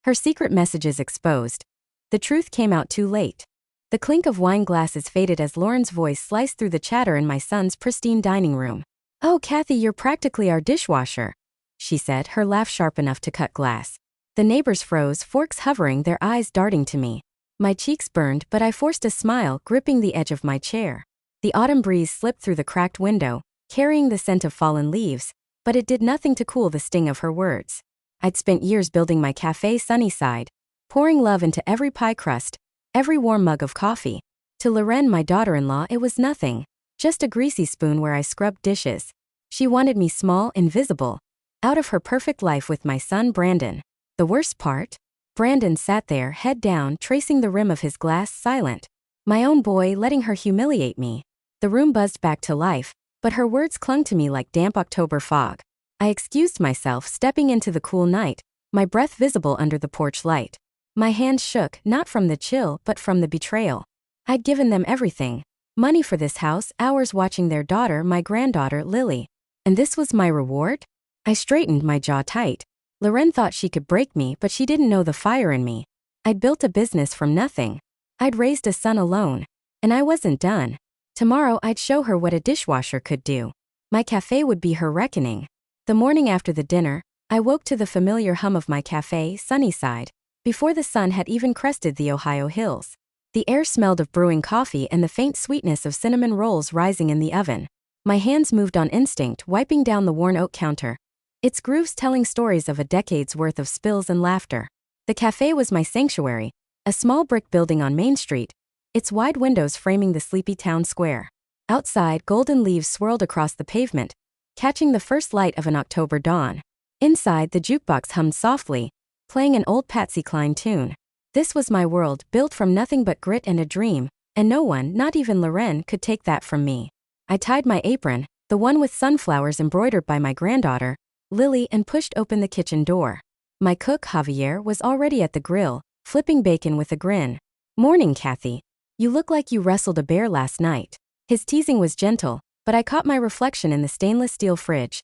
Her secret messages exposed. The truth came out too late. The clink of wine glasses faded as Lauren's voice sliced through the chatter in my son's pristine dining room. "Oh, Kathy, you're practically our dishwasher," she said, her laugh sharp enough to cut glass. The neighbors froze, forks hovering, their eyes darting to me. My cheeks burned, but I forced a smile, gripping the edge of my chair. The autumn breeze slipped through the cracked window, carrying the scent of fallen leaves, but it did nothing to cool the sting of her words. I'd spent years building my cafe Sunnyside, pouring love into every pie crust, every warm mug of coffee. To Loren, my daughter-in-law, it was nothing, just a greasy spoon where I scrubbed dishes. She wanted me small, invisible, out of her perfect life with my son Brandon. The worst part? Brandon sat there, head down, tracing the rim of his glass, silent. My own boy letting her humiliate me. The room buzzed back to life, but her words clung to me like damp October fog. I excused myself, stepping into the cool night, my breath visible under the porch light. My hands shook, not from the chill, but from the betrayal. I'd given them everything. Money for this house, hours watching their daughter, my granddaughter, Lily. And this was my reward? I straightened, my jaw tight. Loren thought she could break me, but she didn't know the fire in me. I'd built a business from nothing. I'd raised a son alone. And I wasn't done. Tomorrow I'd show her what a dishwasher could do. My cafe would be her reckoning. The morning after the dinner, I woke to the familiar hum of my cafe, Sunnyside, before the sun had even crested the Ohio hills. The air smelled of brewing coffee and the faint sweetness of cinnamon rolls rising in the oven. My hands moved on instinct, wiping down the worn oak counter, its grooves telling stories of a decade's worth of spills and laughter. The cafe was my sanctuary, a small brick building on Main Street, its wide windows framing the sleepy town square. Outside, golden leaves swirled across the pavement, catching the first light of an October dawn. Inside, the jukebox hummed softly, playing an old Patsy Cline tune. This was my world, built from nothing but grit and a dream, and no one, not even Loren, could take that from me. I tied my apron, the one with sunflowers embroidered by my granddaughter, Lily, and pushed open the kitchen door. My cook, Javier, was already at the grill, flipping bacon with a grin. "Morning, Kathy. You look like you wrestled a bear last night." His teasing was gentle, but I caught my reflection in the stainless steel fridge.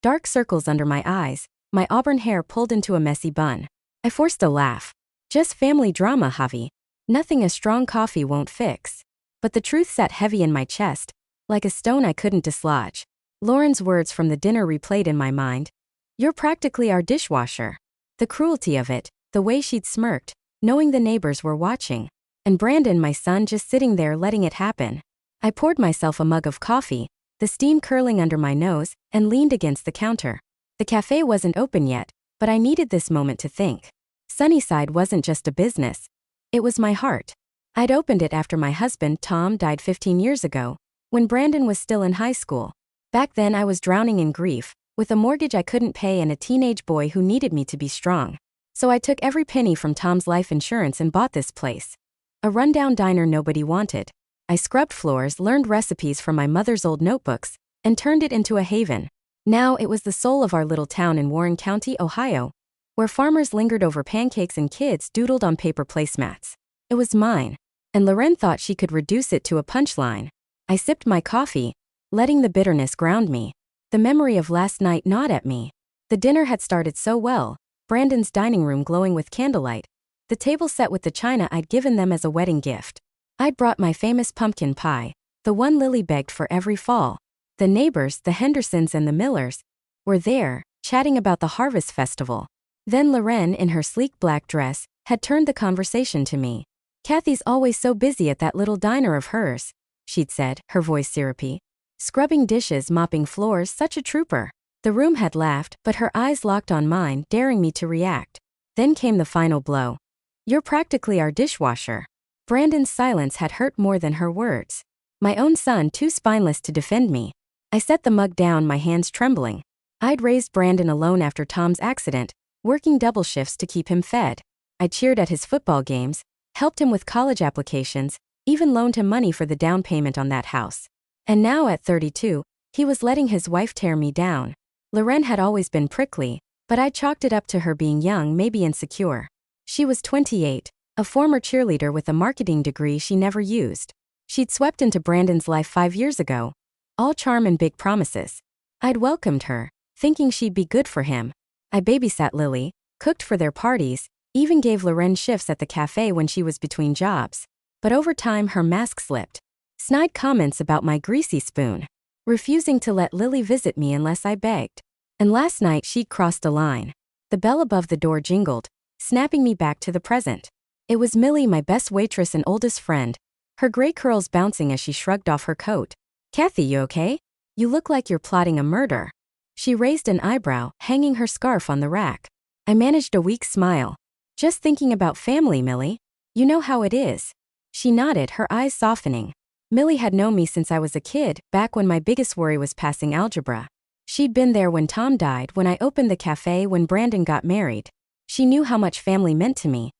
Dark circles under my eyes, my auburn hair pulled into a messy bun. I forced a laugh. "Just family drama, Javi. Nothing a strong coffee won't fix." But the truth sat heavy in my chest, like a stone I couldn't dislodge. Lauren's words from the dinner replayed in my mind. "You're practically our dishwasher." The cruelty of it, the way she'd smirked, knowing the neighbors were watching. And Brandon, my son, just sitting there letting it happen. I poured myself a mug of coffee, the steam curling under my nose, and leaned against the counter. The cafe wasn't open yet, but I needed this moment to think. Sunnyside wasn't just a business. It was my heart. I'd opened it after my husband, Tom, died 15 years ago, when Brandon was still in high school. Back then I was drowning in grief, with a mortgage I couldn't pay and a teenage boy who needed me to be strong. So I took every penny from Tom's life insurance and bought this place. A rundown diner nobody wanted. I scrubbed floors, learned recipes from my mother's old notebooks, and turned it into a haven. Now it was the soul of our little town in Warren County, Ohio, where farmers lingered over pancakes and kids doodled on paper placemats. It was mine, and Loren thought she could reduce it to a punchline. I sipped my coffee, letting the bitterness ground me. The memory of last night gnawed at me. The dinner had started so well, Brandon's dining room glowing with candlelight, the table set with the china I'd given them as a wedding gift. I'd brought my famous pumpkin pie, the one Lily begged for every fall. The neighbors, the Hendersons and the Millers, were there, chatting about the harvest festival. Then Loren, in her sleek black dress, had turned the conversation to me. "Kathy's always so busy at that little diner of hers," she'd said, her voice syrupy. "Scrubbing dishes, mopping floors, such a trooper." The room had laughed, but her eyes locked on mine, daring me to react. Then came the final blow. "You're practically our dishwasher." Brandon's silence had hurt more than her words. My own son, too spineless to defend me. I set the mug down, my hands trembling. I'd raised Brandon alone after Tom's accident, working double shifts to keep him fed. I cheered at his football games, helped him with college applications, even loaned him money for the down payment on that house. And now at 32, he was letting his wife tear me down. Loren had always been prickly, but I chalked it up to her being young, maybe insecure. She was 28, a former cheerleader with a marketing degree she never used. She'd swept into Brandon's life 5 years ago, all charm and big promises. I'd welcomed her, thinking she'd be good for him. I babysat Lily, cooked for their parties, Even gave Loren shifts at the cafe when she was between jobs. But over time her mask slipped. Snide comments about my greasy spoon. Refusing to let Lily visit me unless I begged. And last night she'd crossed a line. The bell above the door jingled, snapping me back to the present. It was Millie, my best waitress and oldest friend, her gray curls bouncing as she shrugged off her coat. "Kathy, you okay? You look like you're plotting a murder." She raised an eyebrow, hanging her scarf on the rack. I managed a weak smile. "Just thinking about family, Millie. You know how it is." She nodded, her eyes softening. Millie had known me since I was a kid, back when my biggest worry was passing algebra. She'd been there when Tom died, when I opened the cafe, when Brandon got married. She knew how much family meant to me,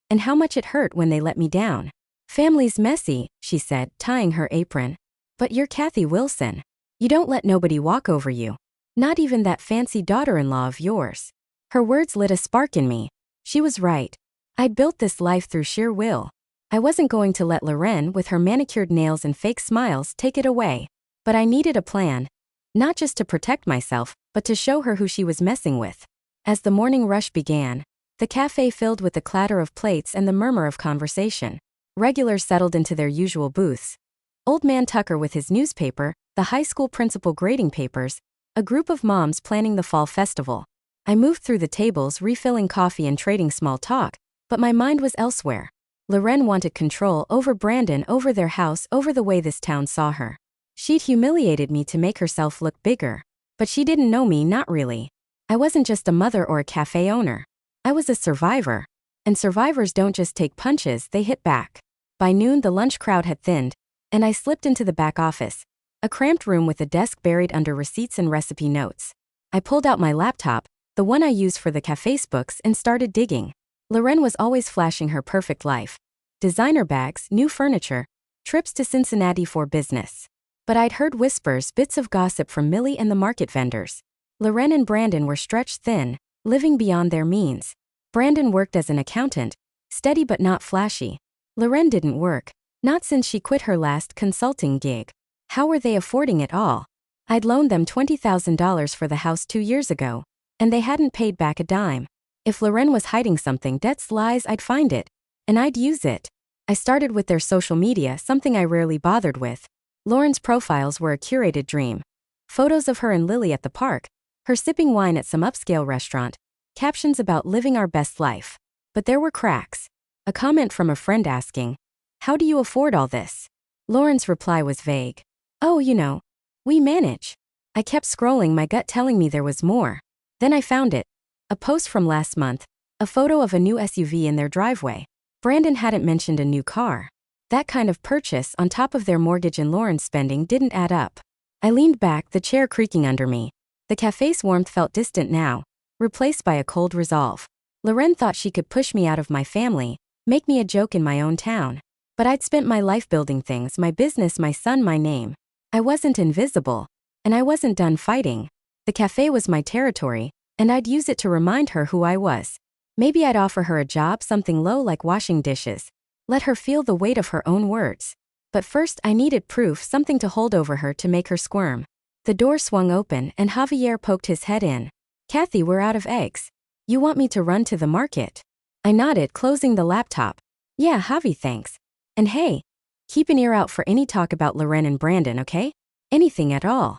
and how much it hurt when they let me down. "Family's messy," she said, tying her apron. "But you're Kathy Wilson. You don't let nobody walk over you. Not even that fancy daughter-in-law of yours." Her words lit a spark in me. She was right. I'd built this life through sheer will. I wasn't going to let Loren, with her manicured nails and fake smiles, take it away. But I needed a plan. Not just to protect myself, but to show her who she was messing with. As the morning rush began, the cafe filled with the clatter of plates and the murmur of conversation. Regulars settled into their usual booths. Old Man Tucker with his newspaper, the high school principal grading papers, a group of moms planning the fall festival. I moved through the tables, refilling coffee and trading small talk, but my mind was elsewhere. Loren wanted control over Brandon, over their house, over the way this town saw her. She'd humiliated me to make herself look bigger. But she didn't know me, not really. I wasn't just a mother or a cafe owner. I was a survivor. And survivors don't just take punches, they hit back. By noon the lunch crowd had thinned, and I slipped into the back office, a cramped room with a desk buried under receipts and recipe notes. I pulled out my laptop, the one I use for the cafe's books, and started digging. Loren was always flashing her perfect life. Designer bags, new furniture, trips to Cincinnati for business. But I'd heard whispers, bits of gossip from Millie and the market vendors. Loren and Brandon were stretched thin, living beyond their means. Brandon worked as an accountant, steady but not flashy. Loren didn't work, not since she quit her last consulting gig. How were they affording it all? I'd loaned them $20,000 for the house 2 years ago, and they hadn't paid back a dime. If Loren was hiding something, debts, lies, I'd find it. And I'd use it. I started with their social media, something I rarely bothered with. Lauren's profiles were a curated dream. Photos of her and Lily at the park, her sipping wine at some upscale restaurant, captions about living our best life. But there were cracks. A comment from a friend asking, "How do you afford all this?" Lauren's reply was vague. "Oh, you know, we manage." I kept scrolling, my gut telling me there was more. Then I found it. A post from last month, a photo of a new SUV in their driveway. Brandon hadn't mentioned a new car. That kind of purchase, on top of their mortgage and Lauren's spending, didn't add up. I leaned back, the chair creaking under me. The cafe's warmth felt distant now, replaced by a cold resolve. Loren thought she could push me out of my family, make me a joke in my own town. But I'd spent my life building things, my business, my son, my name. I wasn't invisible. And I wasn't done fighting. The cafe was my territory, and I'd use it to remind her who I was. Maybe I'd offer her a job, something low like washing dishes. Let her feel the weight of her own words. But first I needed proof, something to hold over her to make her squirm. The door swung open and Javier poked his head in. "Kathy, we're out of eggs. You want me to run to the market?" I nodded, closing the laptop. "Yeah, Javi, thanks. And hey, keep an ear out for any talk about Loren and Brandon, okay? Anything at all."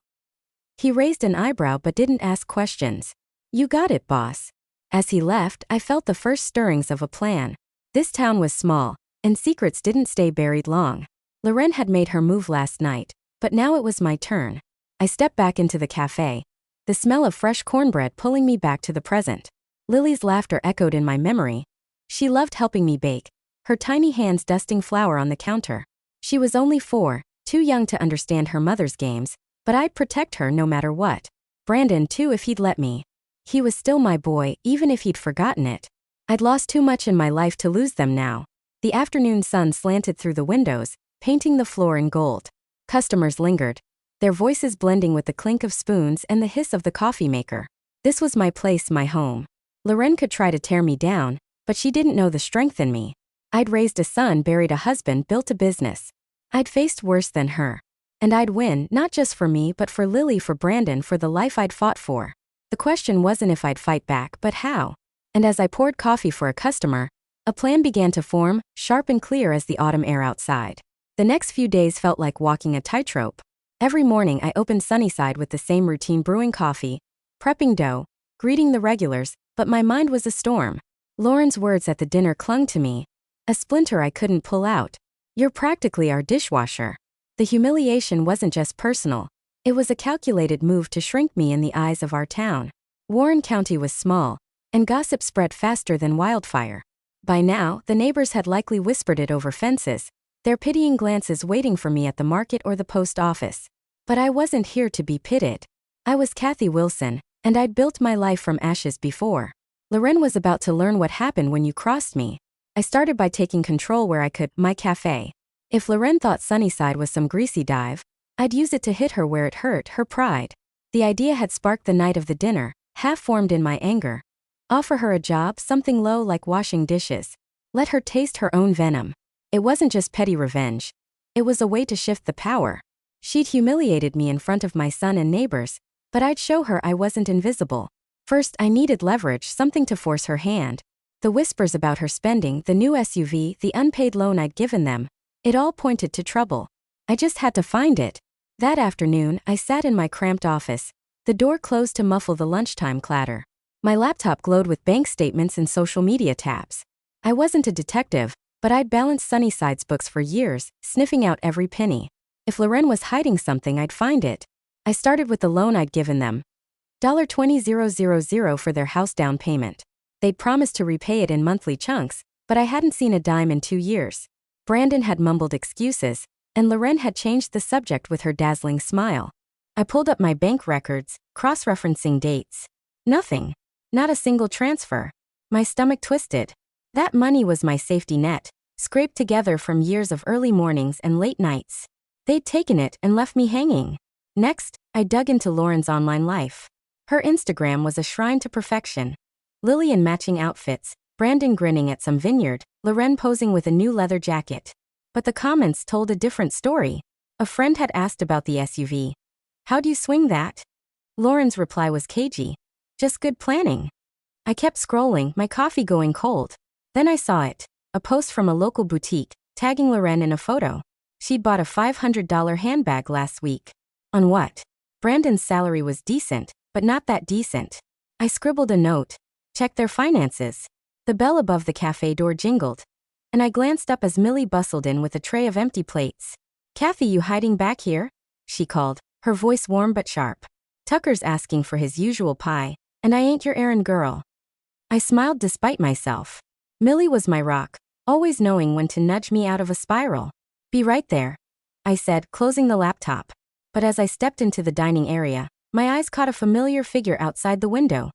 He raised an eyebrow but didn't ask questions. "You got it, boss." As he left, I felt the first stirrings of a plan. This town was small, and secrets didn't stay buried long. Loren had made her move last night, but now it was my turn. I stepped back into the cafe, the smell of fresh cornbread pulling me back to the present. Lily's laughter echoed in my memory. She loved helping me bake, her tiny hands dusting flour on the counter. She was only 4, too young to understand her mother's games, but I'd protect her no matter what. Brandon too, if he'd let me. He was still my boy, even if he'd forgotten it. I'd lost too much in my life to lose them now. The afternoon sun slanted through the windows, painting the floor in gold. Customers lingered, their voices blending with the clink of spoons and the hiss of the coffee maker. This was my place, my home. Loren could try to tear me down, but she didn't know the strength in me. I'd raised a son, buried a husband, built a business. I'd faced worse than her. And I'd win, not just for me but for Lily, for Brandon, for the life I'd fought for. The question wasn't if I'd fight back, but how. And as I poured coffee for a customer, a plan began to form, sharp and clear as the autumn air outside. The next few days felt like walking a tightrope. Every morning I opened Sunnyside with the same routine: brewing coffee, prepping dough, greeting the regulars, but my mind was a storm. Lauren's words at the dinner clung to me, a splinter I couldn't pull out. "You're practically our dishwasher." The humiliation wasn't just personal. It was a calculated move to shrink me in the eyes of our town. Warren County was small, and gossip spread faster than wildfire. By now, the neighbors had likely whispered it over fences, their pitying glances waiting for me at the market or the post office. But I wasn't here to be pitied. I was Kathy Wilson, and I'd built my life from ashes before. Loren was about to learn what happened when you crossed me. I started by taking control where I could: my cafe. If Loren thought Sunnyside was some greasy dive, I'd use it to hit her where it hurt, her pride. The idea had sparked the night of the dinner, half formed in my anger. Offer her a job, something low like washing dishes. Let her taste her own venom. It wasn't just petty revenge. It was a way to shift the power. She'd humiliated me in front of my son and neighbors, but I'd show her I wasn't invisible. First, I needed leverage, something to force her hand. The whispers about her spending, the new SUV, the unpaid loan I'd given them, it all pointed to trouble. I just had to find it. That afternoon, I sat in my cramped office, the door closed to muffle the lunchtime clatter. My laptop glowed with bank statements and social media tabs. I wasn't a detective, but I'd balanced Sunnyside's books for years, sniffing out every penny. If Loren was hiding something, I'd find it. I started with the loan I'd given them. $20,000 for their house down payment. They'd promised to repay it in monthly chunks, but I hadn't seen a dime in 2 years. Brandon had mumbled excuses, and Loren had changed the subject with her dazzling smile. I pulled up my bank records, cross-referencing dates. Nothing. Not a single transfer. My stomach twisted. That money was my safety net, scraped together from years of early mornings and late nights. They'd taken it and left me hanging. Next, I dug into Lauren's online life. Her Instagram was a shrine to perfection. Lily in matching outfits, Brandon grinning at some vineyard, Loren posing with a new leather jacket. But the comments told a different story. A friend had asked about the SUV. "How do you swing that?" Lauren's reply was cagey. "Just good planning." I kept scrolling, my coffee going cold. Then I saw it. A post from a local boutique, tagging Loren in a photo. She'd bought a $500 handbag last week. On what? Brandon's salary was decent, but not that decent. I scribbled a note. Check their finances. The bell above the cafe door jingled, and I glanced up as Millie bustled in with a tray of empty plates. "Kathy, you hiding back here?" she called, her voice warm but sharp. "Tucker's asking for his usual pie, and I ain't your errand girl." I smiled despite myself. Millie was my rock, always knowing when to nudge me out of a spiral. "Be right there," I said, closing the laptop. But as I stepped into the dining area, my eyes caught a familiar figure outside the window.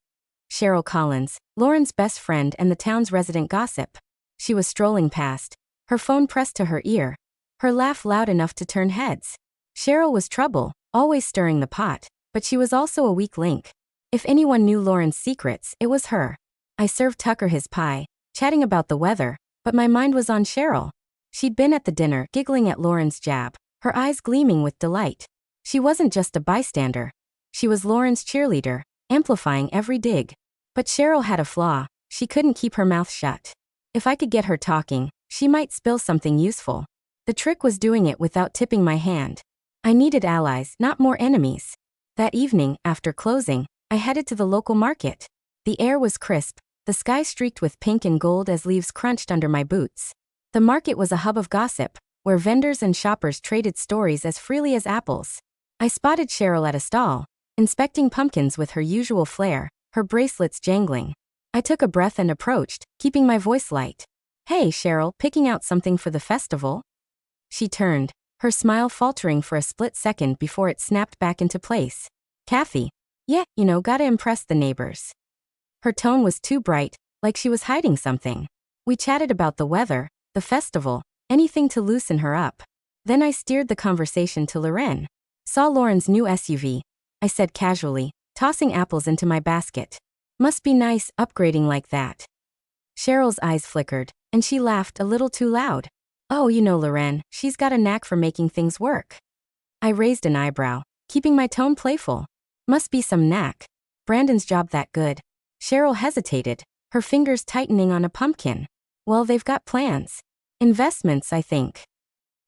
Cheryl Collins, Lauren's best friend and the town's resident gossip. She was strolling past, her phone pressed to her ear, her laugh loud enough to turn heads. Cheryl was trouble, always stirring the pot, but she was also a weak link. If anyone knew Lauren's secrets, it was her. I served Tucker his pie, chatting about the weather, but my mind was on Cheryl. She'd been at the dinner, giggling at Lauren's jab, her eyes gleaming with delight. She wasn't just a bystander. She was Lauren's cheerleader, amplifying every dig. But Cheryl had a flaw. She couldn't keep her mouth shut. If I could get her talking, she might spill something useful. The trick was doing it without tipping my hand. I needed allies, not more enemies. That evening, after closing, I headed to the local market. The air was crisp, the sky streaked with pink and gold as leaves crunched under my boots. The market was a hub of gossip, where vendors and shoppers traded stories as freely as apples. I spotted Cheryl at a stall, inspecting pumpkins with her usual flair, her bracelets jangling. I took a breath and approached, keeping my voice light. "Hey, Cheryl, picking out something for the festival?" She turned, her smile faltering for a split second before it snapped back into place. "Kathy. Yeah, gotta impress the neighbors." Her tone was too bright, like she was hiding something. We chatted about the weather, the festival, anything to loosen her up. Then I steered the conversation to Loren. "Saw Lauren's new SUV," I said casually, tossing apples into my basket. "Must be nice, upgrading like that." Cheryl's eyes flickered, and she laughed a little too loud. "Oh, Loren, she's got a knack for making things work." I raised an eyebrow, keeping my tone playful. "Must be some knack. Brandon's job that good." Cheryl hesitated, her fingers tightening on a pumpkin. Well, they've got plans. Investments, I think.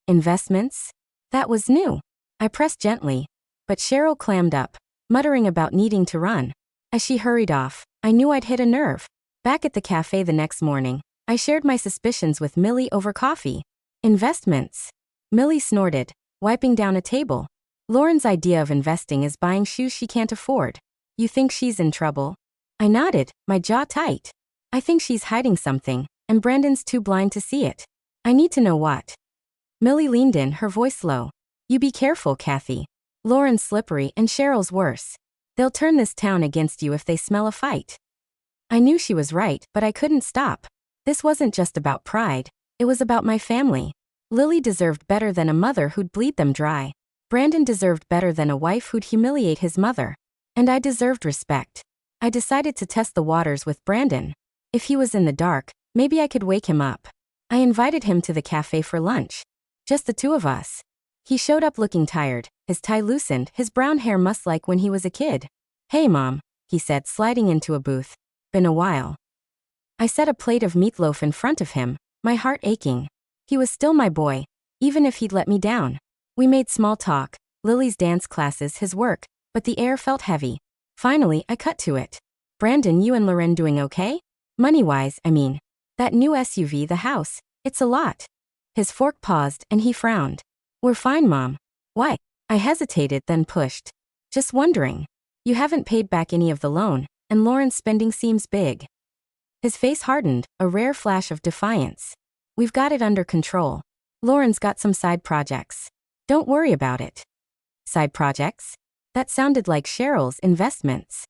Investments? That was new. I pressed gently, but Cheryl clammed up, muttering about needing to run. As she hurried off, I knew I'd hit a nerve. Back at the cafe the next morning, I shared my suspicions with Millie over coffee. Investments? Millie snorted, wiping down a table. Lauren's idea of investing is buying shoes she can't afford. You think she's in trouble? I nodded, my jaw tight. I think she's hiding something, and Brandon's too blind to see it. I need to know what. Millie leaned in, her voice low. You be careful, Kathy. Lauren's slippery and Cheryl's worse. They'll turn this town against you if they smell a fight. I knew she was right, but I couldn't stop. This wasn't just about pride. It was about my family. Lily deserved better than a mother who'd bleed them dry. Brandon deserved better than a wife who'd humiliate his mother. And I deserved respect. I decided to test the waters with Brandon. If he was in the dark, maybe I could wake him up. I invited him to the cafe for lunch. Just the two of us. He showed up looking tired, his tie loosened, his brown hair mussed like when he was a kid. Hey, Mom, he said, sliding into a booth. Been a while. I set a plate of meatloaf in front of him, my heart aching. He was still my boy, even if he'd let me down. We made small talk, Lily's dance classes, his work, but the air felt heavy. Finally, I cut to it. Brandon, you and Loren doing okay? Money-wise, I mean. That new SUV, the house, it's a lot. His fork paused and he frowned. We're fine, Mom. Why? I hesitated, then pushed. Just wondering. You haven't paid back any of the loan, and Lauren's spending seems big. His face hardened, a rare flash of defiance. We've got it under control. Lauren's got some side projects. Don't worry about it. Side projects? That sounded like Cheryl's investments.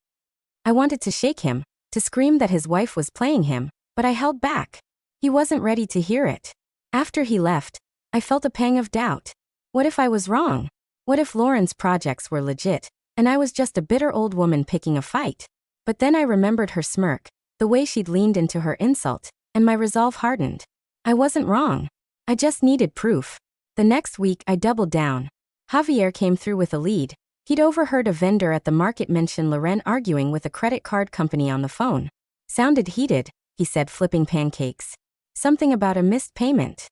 I wanted to shake him, to scream that his wife was playing him, but I held back. He wasn't ready to hear it. After he left, I felt a pang of doubt. What if I was wrong? What if Lauren's projects were legit, and I was just a bitter old woman picking a fight? But then I remembered her smirk, the way she'd leaned into her insult, and my resolve hardened. I wasn't wrong. I just needed proof. The next week I doubled down. Javier came through with a lead. He'd overheard a vendor at the market mention Loren arguing with a credit card company on the phone. Sounded heated, he said, flipping pancakes. Something about a missed payment.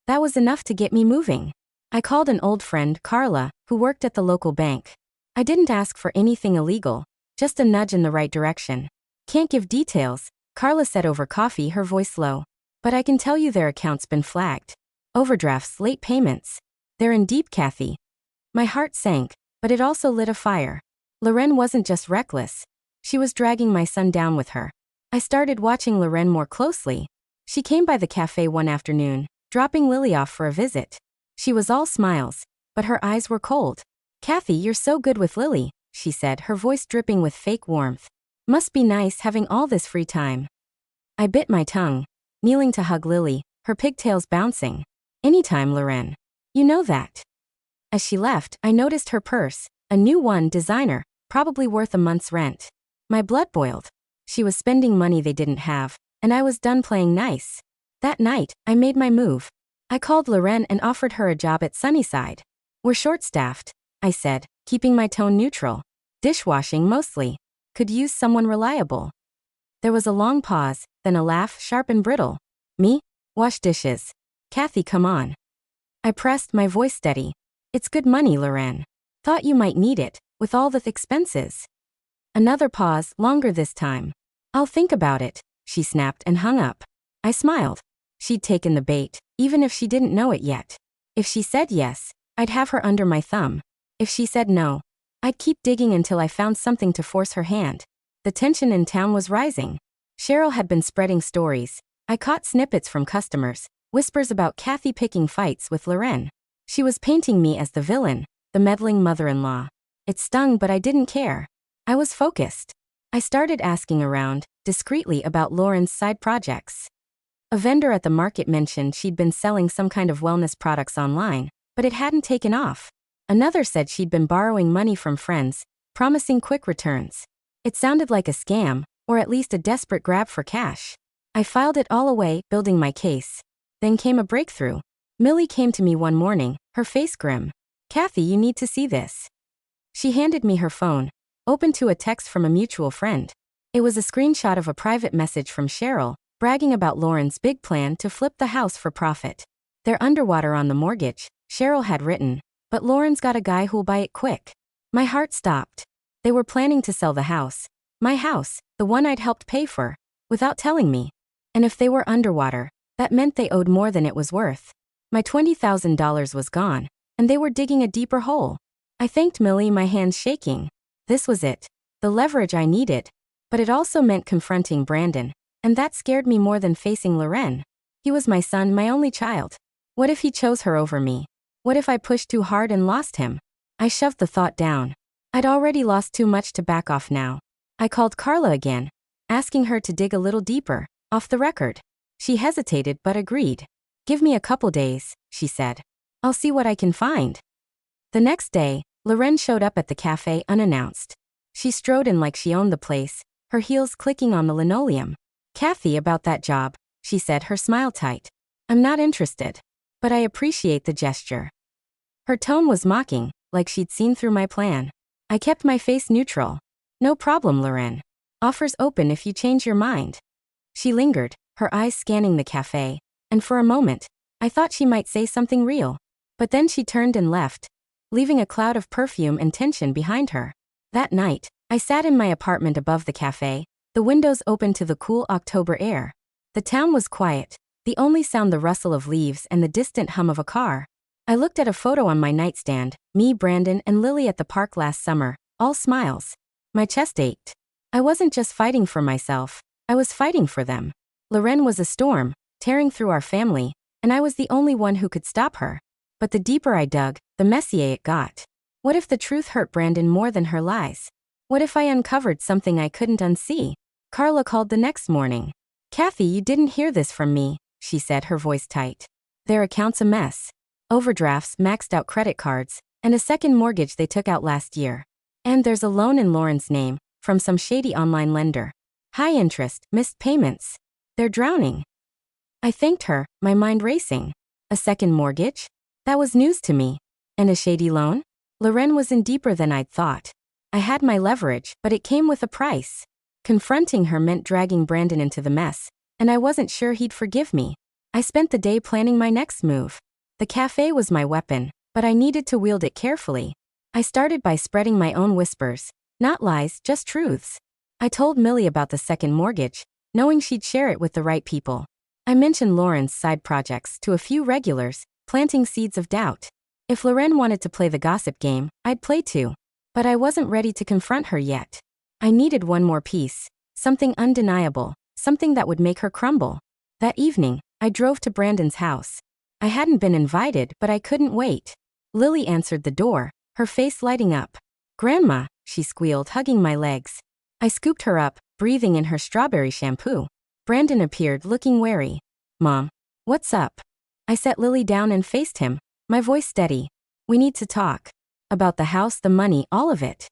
That was enough to get me moving. I called an old friend, Carla, who worked at the local bank. I didn't ask for anything illegal, just a nudge in the right direction. Can't give details, Carla said over coffee, her voice low. But I can tell you their account's been flagged. Overdrafts, late payments. They're in deep, Kathy. My heart sank, but it also lit a fire. Loren wasn't just reckless. She was dragging my son down with her. I started watching Loren more closely. She came by the cafe one afternoon, dropping Lily off for a visit. She was all smiles, but her eyes were cold. Kathy, you're so good with Lily, she said, her voice dripping with fake warmth. Must be nice having all this free time. I bit my tongue, kneeling to hug Lily, her pigtails bouncing. Anytime, Loren. You know that. As she left, I noticed her purse, a new one, designer, probably worth a month's rent. My blood boiled. She was spending money they didn't have, and I was done playing nice. That night, I made my move. I called Loren and offered her a job at Sunnyside. We're short-staffed, I said, keeping my tone neutral. Dishwashing mostly. Could use someone reliable. There was a long pause, then a laugh, sharp and brittle. Me? Wash dishes. Kathy, come on. I pressed, my voice steady. It's good money, Loren. Thought you might need it, with all the expenses. Another pause, longer this time. I'll think about it, she snapped and hung up. I smiled. She'd taken the bait, even if she didn't know it yet. If she said yes, I'd have her under my thumb. If she said no, I'd keep digging until I found something to force her hand. The tension in town was rising. Cheryl had been spreading stories. I caught snippets from customers, whispers about Kathy picking fights with Loren. She was painting me as the villain, the meddling mother-in-law. It stung, but I didn't care. I was focused. I started asking around, discreetly, about Lauren's side projects. A vendor at the market mentioned she'd been selling some kind of wellness products online, but it hadn't taken off. Another said she'd been borrowing money from friends, promising quick returns. It sounded like a scam, or at least a desperate grab for cash. I filed it all away, building my case. Then came a breakthrough. Millie came to me one morning, her face grim. Kathy, you need to see this. She handed me her phone, open to a text from a mutual friend. It was a screenshot of a private message from Cheryl, bragging about Lauren's big plan to flip the house for profit. "They're underwater on the mortgage," Cheryl had written, "but Lauren's got a guy who'll buy it quick." My heart stopped. They were planning to sell the house. My house, the one I'd helped pay for, without telling me. And if they were underwater, that meant they owed more than it was worth. My $20,000 was gone, and they were digging a deeper hole. I thanked Millie, my hands shaking. This was it. The leverage I needed. But it also meant confronting Brandon, and that scared me more than facing Loren. He was my son, my only child. What if he chose her over me? What if I pushed too hard and lost him? I shoved the thought down. I'd already lost too much to back off now. I called Carla again, asking her to dig a little deeper, off the record. She hesitated but agreed. "Give me a couple days," she said. "I'll see what I can find." The next day, Loren showed up at the cafe unannounced. She strode in like she owned the place, her heels clicking on the linoleum. "Kathy, about that job," she said, her smile tight. "I'm not interested. But I appreciate the gesture." Her tone was mocking, like she'd seen through my plan. I kept my face neutral. "No problem, Loren. Offers open if you change your mind." She lingered, her eyes scanning the cafe, and for a moment, I thought she might say something real. But then she turned and left, leaving a cloud of perfume and tension behind her. That night, I sat in my apartment above the cafe, the windows open to the cool October air. The town was quiet, the only sound the rustle of leaves and the distant hum of a car. I looked at a photo on my nightstand, me, Brandon, and Lily at the park last summer, all smiles. My chest ached. I wasn't just fighting for myself, I was fighting for them. Loren was a storm, tearing through our family, and I was the only one who could stop her. But the deeper I dug, the messier it got. What if the truth hurt Brandon more than her lies? What if I uncovered something I couldn't unsee? Carla called the next morning. "Kathy, you didn't hear this from me," she said, her voice tight. "Their account's a mess. Overdrafts, maxed out credit cards, and a second mortgage they took out last year. And there's a loan in Lauren's name, from some shady online lender. High interest, missed payments. They're drowning." I thanked her, my mind racing. A second mortgage? That was news to me. And a shady loan? Loren was in deeper than I'd thought. I had my leverage, but it came with a price. Confronting her meant dragging Brandon into the mess, and I wasn't sure he'd forgive me. I spent the day planning my next move. The cafe was my weapon, but I needed to wield it carefully. I started by spreading my own whispers. Not lies, just truths. I told Millie about the second mortgage, knowing she'd share it with the right people. I mentioned Lauren's side projects to a few regulars, planting seeds of doubt. If Loren wanted to play the gossip game, I'd play too. But I wasn't ready to confront her yet. I needed one more piece, something undeniable, something that would make her crumble. That evening, I drove to Brandon's house. I hadn't been invited, but I couldn't wait. Lily answered the door, her face lighting up. "Grandma," she squealed, hugging my legs. I scooped her up, breathing in her strawberry shampoo. Brandon appeared, looking wary. "Mom, what's up?" I set Lily down and faced him, my voice steady. "We need to talk. About the house, the money, all of it."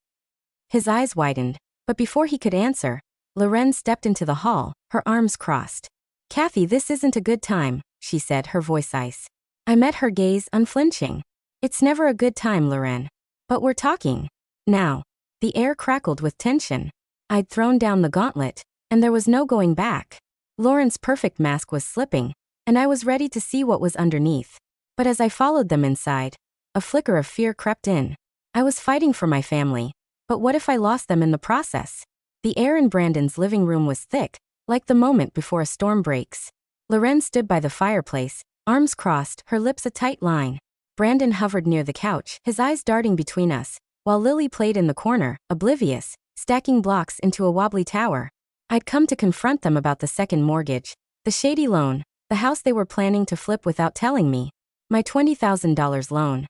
His eyes widened, but before he could answer, Loren stepped into the hall, her arms crossed. "Kathy, this isn't a good time," she said, her voice ice. I met her gaze, unflinching. "It's never a good time, Loren. But we're talking. Now." The air crackled with tension. I'd thrown down the gauntlet, and there was no going back. Lauren's perfect mask was slipping, and I was ready to see what was underneath. But as I followed them inside, a flicker of fear crept in. I was fighting for my family, but what if I lost them in the process? The air in Brandon's living room was thick, like the moment before a storm breaks. Loren stood by the fireplace, arms crossed, her lips a tight line. Brandon hovered near the couch, his eyes darting between us, while Lily played in the corner, oblivious, stacking blocks into a wobbly tower. I'd come to confront them about the second mortgage, the shady loan, the house they were planning to flip without telling me. My $20,000 loan,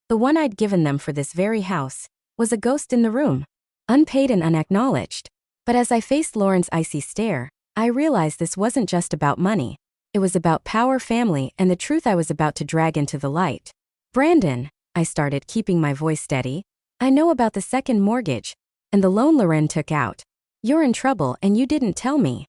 the one I'd given them for this very house, was a ghost in the room, unpaid and unacknowledged. But as I faced Lauren's icy stare, I realized this wasn't just about money. It was about power, family, and the truth I was about to drag into the light. "Brandon," I started, keeping my voice steady, "I know about the second mortgage, and the loan Loren took out. You're in trouble and you didn't tell me."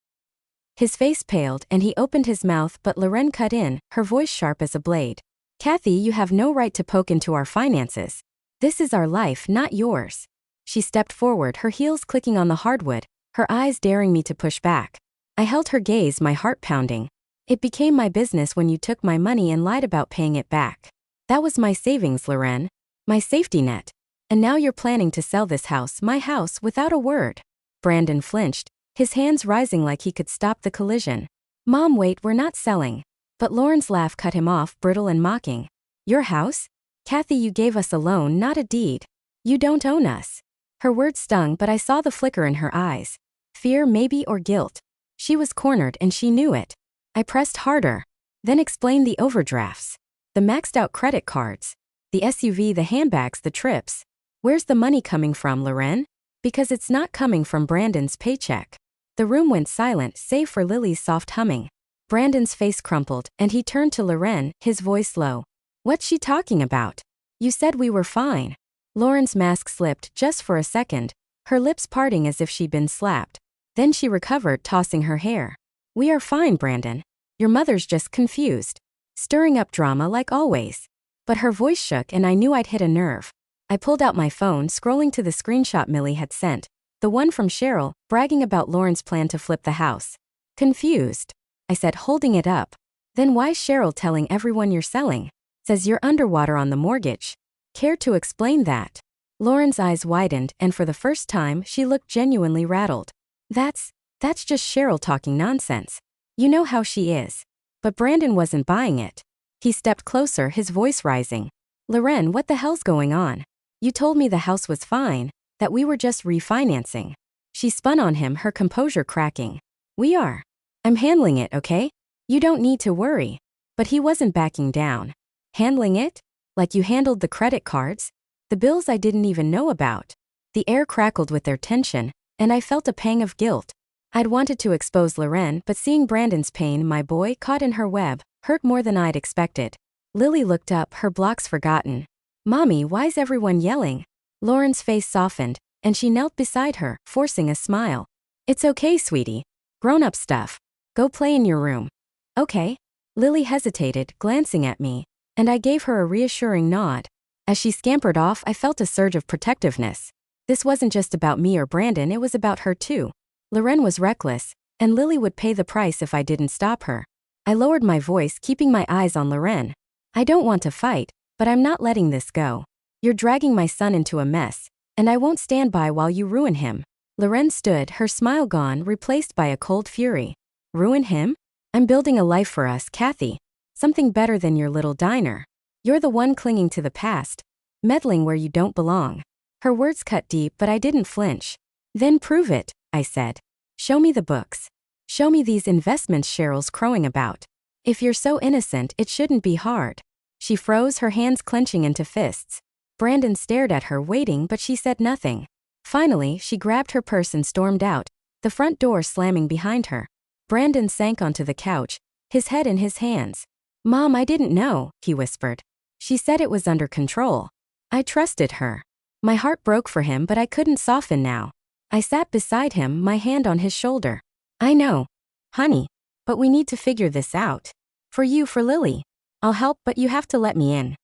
His face paled and he opened his mouth, but Loren cut in, her voice sharp as a blade. "Kathy, you have no right to poke into our finances. This is our life, not yours." She stepped forward, her heels clicking on the hardwood, her eyes daring me to push back. I held her gaze, my heart pounding. It became my business when you took my money and lied about paying it back. That was my savings, Loren. My safety net. And now you're planning to sell this house, my house, without a word. Brandon flinched, his hands rising like he could stop the collision. Mom, wait, we're not selling. But Lauren's laugh cut him off, brittle and mocking. Your house? Kathy, you gave us a loan, not a deed. You don't own us. Her words stung, but I saw the flicker in her eyes. Fear, maybe, or guilt. She was cornered and she knew it. I pressed harder. Then explained the overdrafts. The maxed out credit cards. The SUV, the handbags, the trips. Where's the money coming from, Loren? Because it's not coming from Brandon's paycheck. The room went silent, save for Lily's soft humming. Brandon's face crumpled, and he turned to Loren, his voice low. What's she talking about? You said we were fine. Lauren's mask slipped just for a second, her lips parting as if she'd been slapped. Then she recovered, tossing her hair. We are fine, Brandon. Your mother's just confused. Stirring up drama like always. But her voice shook and I knew I'd hit a nerve. I pulled out my phone, scrolling to the screenshot Millie had sent. The one from Cheryl, bragging about Lauren's plan to flip the house. Confused, I said, holding it up. Then why's Cheryl telling everyone you're selling? Says you're underwater on the mortgage. Care to explain that? Lauren's eyes widened, and for the first time, she looked genuinely rattled. That's just Cheryl talking nonsense. You know how she is. But Brandon wasn't buying it. He stepped closer, his voice rising. Loren, what the hell's going on? You told me the house was fine, that we were just refinancing. She spun on him, her composure cracking. We are. I'm handling it, okay? You don't need to worry. But he wasn't backing down. Handling it? Like you handled the credit cards? The bills I didn't even know about. The air crackled with their tension, and I felt a pang of guilt. I'd wanted to expose Loren, but seeing Brandon's pain, my boy, caught in her web, hurt more than I'd expected. Lily looked up, her blocks forgotten. Mommy, why's everyone yelling? Lauren's face softened, and she knelt beside her, forcing a smile. It's okay, sweetie. Grown-up stuff. Go play in your room. Okay. Lily hesitated, glancing at me, and I gave her a reassuring nod. As she scampered off, I felt a surge of protectiveness. This wasn't just about me or Brandon, it was about her too. Loren was reckless, and Lily would pay the price if I didn't stop her. I lowered my voice, keeping my eyes on Loren. I don't want to fight, but I'm not letting this go. You're dragging my son into a mess, and I won't stand by while you ruin him. Loren stood, her smile gone, replaced by a cold fury. Ruin him? I'm building a life for us, Kathy. Something better than your little diner. You're the one clinging to the past, meddling where you don't belong. Her words cut deep, but I didn't flinch. Then prove it, I said. Show me the books. Show me these investments Cheryl's crowing about. If you're so innocent, it shouldn't be hard. She froze, her hands clenching into fists. Brandon stared at her, waiting, but she said nothing. Finally, she grabbed her purse and stormed out, the front door slamming behind her. Brandon sank onto the couch, his head in his hands. Mom, I didn't know, he whispered. She said it was under control. I trusted her. My heart broke for him, but I couldn't soften now. I sat beside him, my hand on his shoulder. I know, honey, but we need to figure this out. For you, for Lily. I'll help, but you have to let me in.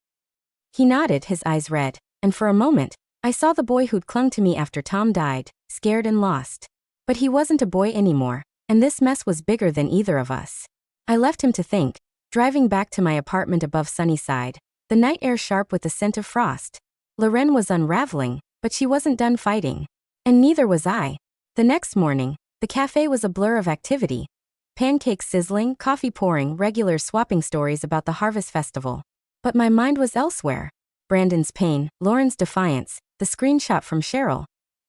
He nodded, his eyes red, and for a moment, I saw the boy who'd clung to me after Tom died, scared and lost. But he wasn't a boy anymore, and this mess was bigger than either of us. I left him to think, driving back to my apartment above Sunnyside, the night air sharp with the scent of frost. Loren was unraveling, but she wasn't done fighting. And neither was I. The next morning, the cafe was a blur of activity. Pancakes sizzling, coffee pouring, regulars swapping stories about the Harvest Festival. But my mind was elsewhere. Brandon's pain, Lauren's defiance, the screenshot from Cheryl.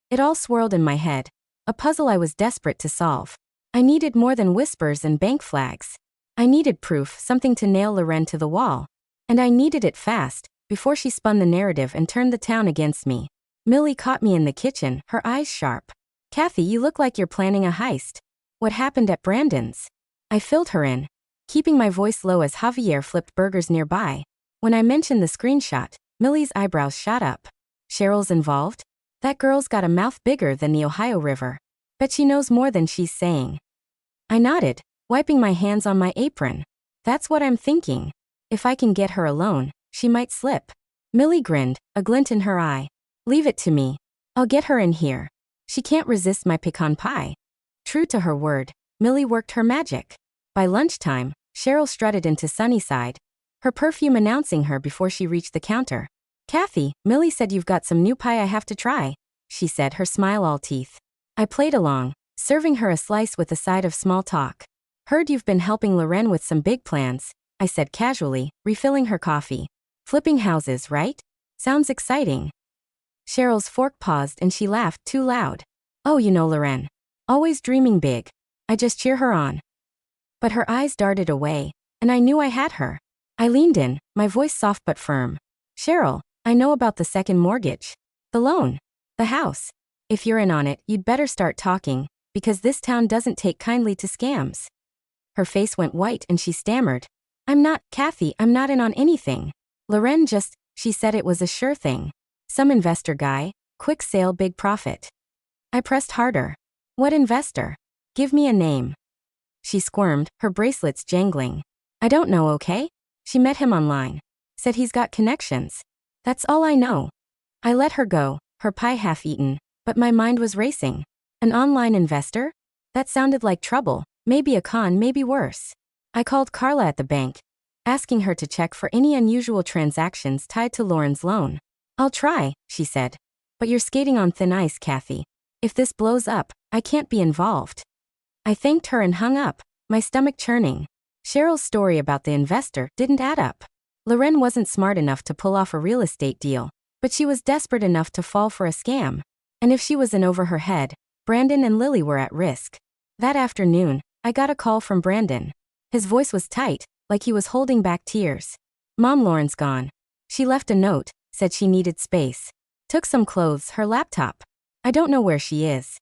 It all swirled in my head, a puzzle I was desperate to solve. I needed more than whispers and bank flags. I needed proof, something to nail Loren to the wall. And I needed it fast, before she spun the narrative and turned the town against me. Millie caught me in the kitchen, her eyes sharp. Kathy, you look like you're planning a heist. What happened at Brandon's? I filled her in, keeping my voice low as Javier flipped burgers nearby. When I mentioned the screenshot, Millie's eyebrows shot up. Cheryl's involved? That girl's got a mouth bigger than the Ohio River. Bet she knows more than she's saying. I nodded, wiping my hands on my apron. That's what I'm thinking. If I can get her alone, she might slip. Millie grinned, a glint in her eye. Leave it to me. I'll get her in here. She can't resist my pecan pie. True to her word, Millie worked her magic. By lunchtime, Cheryl strutted into Sunnyside, her perfume announcing her before she reached the counter. Kathy, Millie said you've got some new pie I have to try, she said, her smile all teeth. I played along, serving her a slice with a side of small talk. Heard you've been helping Loren with some big plans, I said casually, refilling her coffee. Flipping houses, right? Sounds exciting. Cheryl's fork paused and she laughed too loud. Oh, you know Loren. Always dreaming big. I just cheer her on. But her eyes darted away, and I knew I had her. I leaned in, my voice soft but firm. Cheryl, I know about the second mortgage. The loan. The house. If you're in on it, you'd better start talking, because this town doesn't take kindly to scams. Her face went white and she stammered. I'm not, Kathy, I'm not in on anything. Loren just, she said it was a sure thing. Some investor guy, quick sale, big profit. I pressed harder. What investor? Give me a name. She squirmed, her bracelets jangling. I don't know, okay? She met him online. Said he's got connections. That's all I know. I let her go, her pie half eaten, but my mind was racing. An online investor? That sounded like trouble, maybe a con, maybe worse. I called Carla at the bank, asking her to check for any unusual transactions tied to Lauren's loan. I'll try, she said. But you're skating on thin ice, Kathy. If this blows up, I can't be involved. I thanked her and hung up, my stomach churning. Cheryl's story about the investor didn't add up. Loren wasn't smart enough to pull off a real estate deal, but she was desperate enough to fall for a scam. And if she was in over her head, Brandon and Lily were at risk. That afternoon, I got a call from Brandon. His voice was tight, like he was holding back tears. Mom, Lauren's gone. She left a note, said she needed space. Took some clothes, her laptop. I don't know where she is.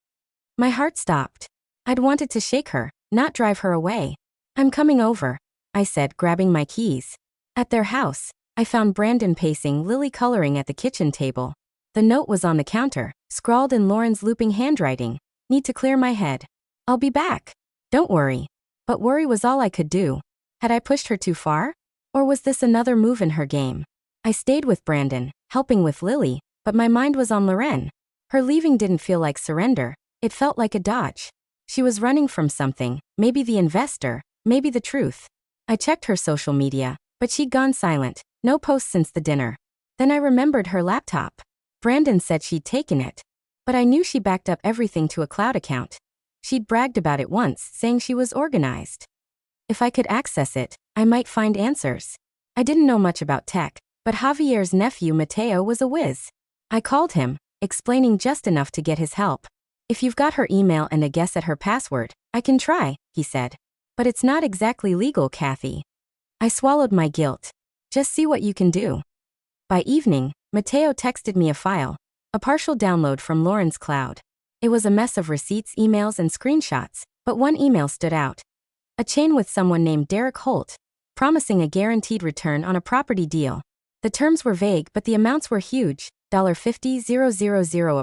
My heart stopped. I'd wanted to shake her, not drive her away. I'm coming over, I said, grabbing my keys. At their house, I found Brandon pacing, Lily coloring at the kitchen table. The note was on the counter, scrawled in Lauren's looping handwriting. Need to clear my head. I'll be back. Don't worry. But worry was all I could do. Had I pushed her too far? Or was this another move in her game? I stayed with Brandon, helping with Lily, but my mind was on Loren. Her leaving didn't feel like surrender, it felt like a dodge. She was running from something, maybe the investor, maybe the truth. I checked her social media, but she'd gone silent, no posts since the dinner. Then I remembered her laptop. Brandon said she'd taken it. But I knew she backed up everything to a cloud account. She'd bragged about it once, saying she was organized. If I could access it, I might find answers. I didn't know much about tech, but Javier's nephew Mateo was a whiz. I called him, explaining just enough to get his help. If you've got her email and a guess at her password, I can try, he said. But it's not exactly legal, Kathy. I swallowed my guilt. Just see what you can do. By evening, Mateo texted me a file, a partial download from Lauren's cloud. It was a mess of receipts, emails, and screenshots, but one email stood out. A chain with someone named Derek Holt, promising a guaranteed return on a property deal. The terms were vague, but the amounts were huge, $50,000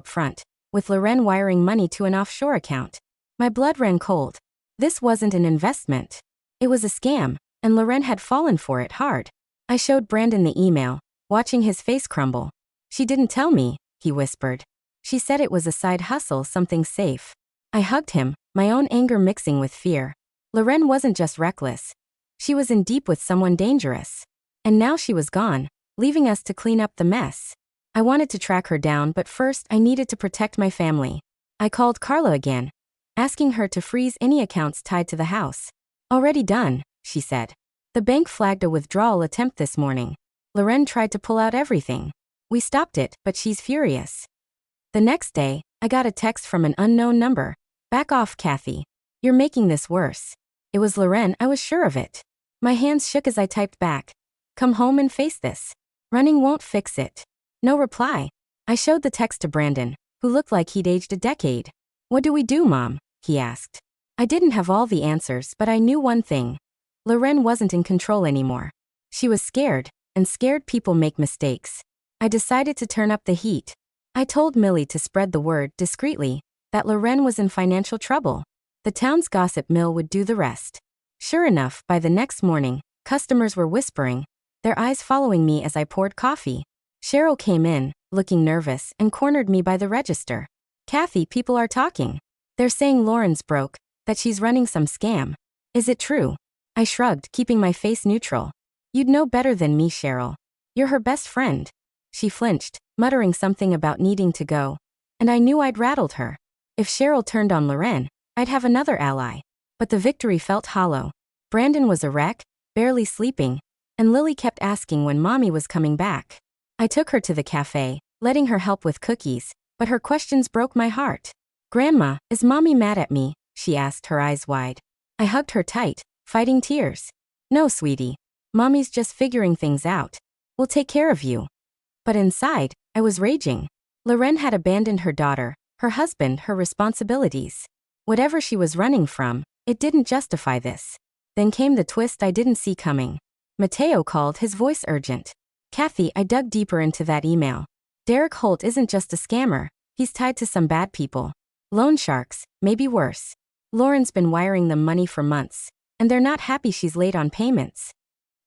upfront, with Loren wiring money to an offshore account. My blood ran cold. This wasn't an investment. It was a scam, and Loren had fallen for it hard. I showed Brandon the email, watching his face crumble. She didn't tell me, he whispered. She said it was a side hustle, something safe. I hugged him, my own anger mixing with fear. Loren wasn't just reckless. She was in deep with someone dangerous. And now she was gone, leaving us to clean up the mess. I wanted to track her down, but first I needed to protect my family. I called Carla again, asking her to freeze any accounts tied to the house. Already done, she said. The bank flagged a withdrawal attempt this morning. Loren tried to pull out everything. We stopped it, but she's furious. The next day, I got a text from an unknown number. Back off, Kathy. You're making this worse. It was Loren, I was sure of it. My hands shook as I typed back. Come home and face this. Running won't fix it. No reply. I showed the text to Brandon, who looked like he'd aged a decade. What do we do, Mom? He asked. I didn't have all the answers, but I knew one thing. Loren wasn't in control anymore. She was scared, and scared people make mistakes. I decided to turn up the heat. I told Millie to spread the word discreetly that Loren was in financial trouble. The town's gossip mill would do the rest. Sure enough, by the next morning, customers were whispering, their eyes following me as I poured coffee. Cheryl came in, looking nervous, and cornered me by the register. Kathy, people are talking. They're saying Lauren's broke, that she's running some scam. Is it true? I shrugged, keeping my face neutral. You'd know better than me, Cheryl. You're her best friend. She flinched, muttering something about needing to go. And I knew I'd rattled her. If Cheryl turned on Loren, I'd have another ally. But the victory felt hollow. Brandon was a wreck, barely sleeping, and Lily kept asking when Mommy was coming back. I took her to the cafe, letting her help with cookies, but her questions broke my heart. Grandma, is Mommy mad at me? She asked, her eyes wide. I hugged her tight, fighting tears. No, sweetie. Mommy's just figuring things out. We'll take care of you. But inside, I was raging. Loren had abandoned her daughter, her husband, her responsibilities. Whatever she was running from, it didn't justify this. Then came the twist I didn't see coming. Mateo called, his voice urgent. Kathy, I dug deeper into that email. Derek Holt isn't just a scammer, he's tied to some bad people. Loan sharks, maybe worse. Lauren's been wiring them money for months, and they're not happy she's late on payments.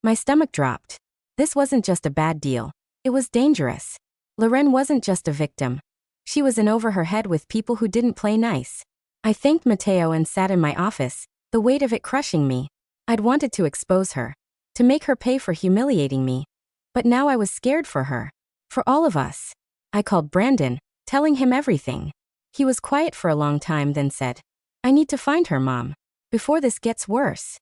My stomach dropped. This wasn't just a bad deal. It was dangerous. Loren wasn't just a victim. She was in over her head with people who didn't play nice. I thanked Mateo and sat in my office, the weight of it crushing me. I'd wanted to expose her, to make her pay for humiliating me. But now I was scared for her. For all of us. I called Brandon, telling him everything. He was quiet for a long time, then said, I need to find her, Mom, before this gets worse.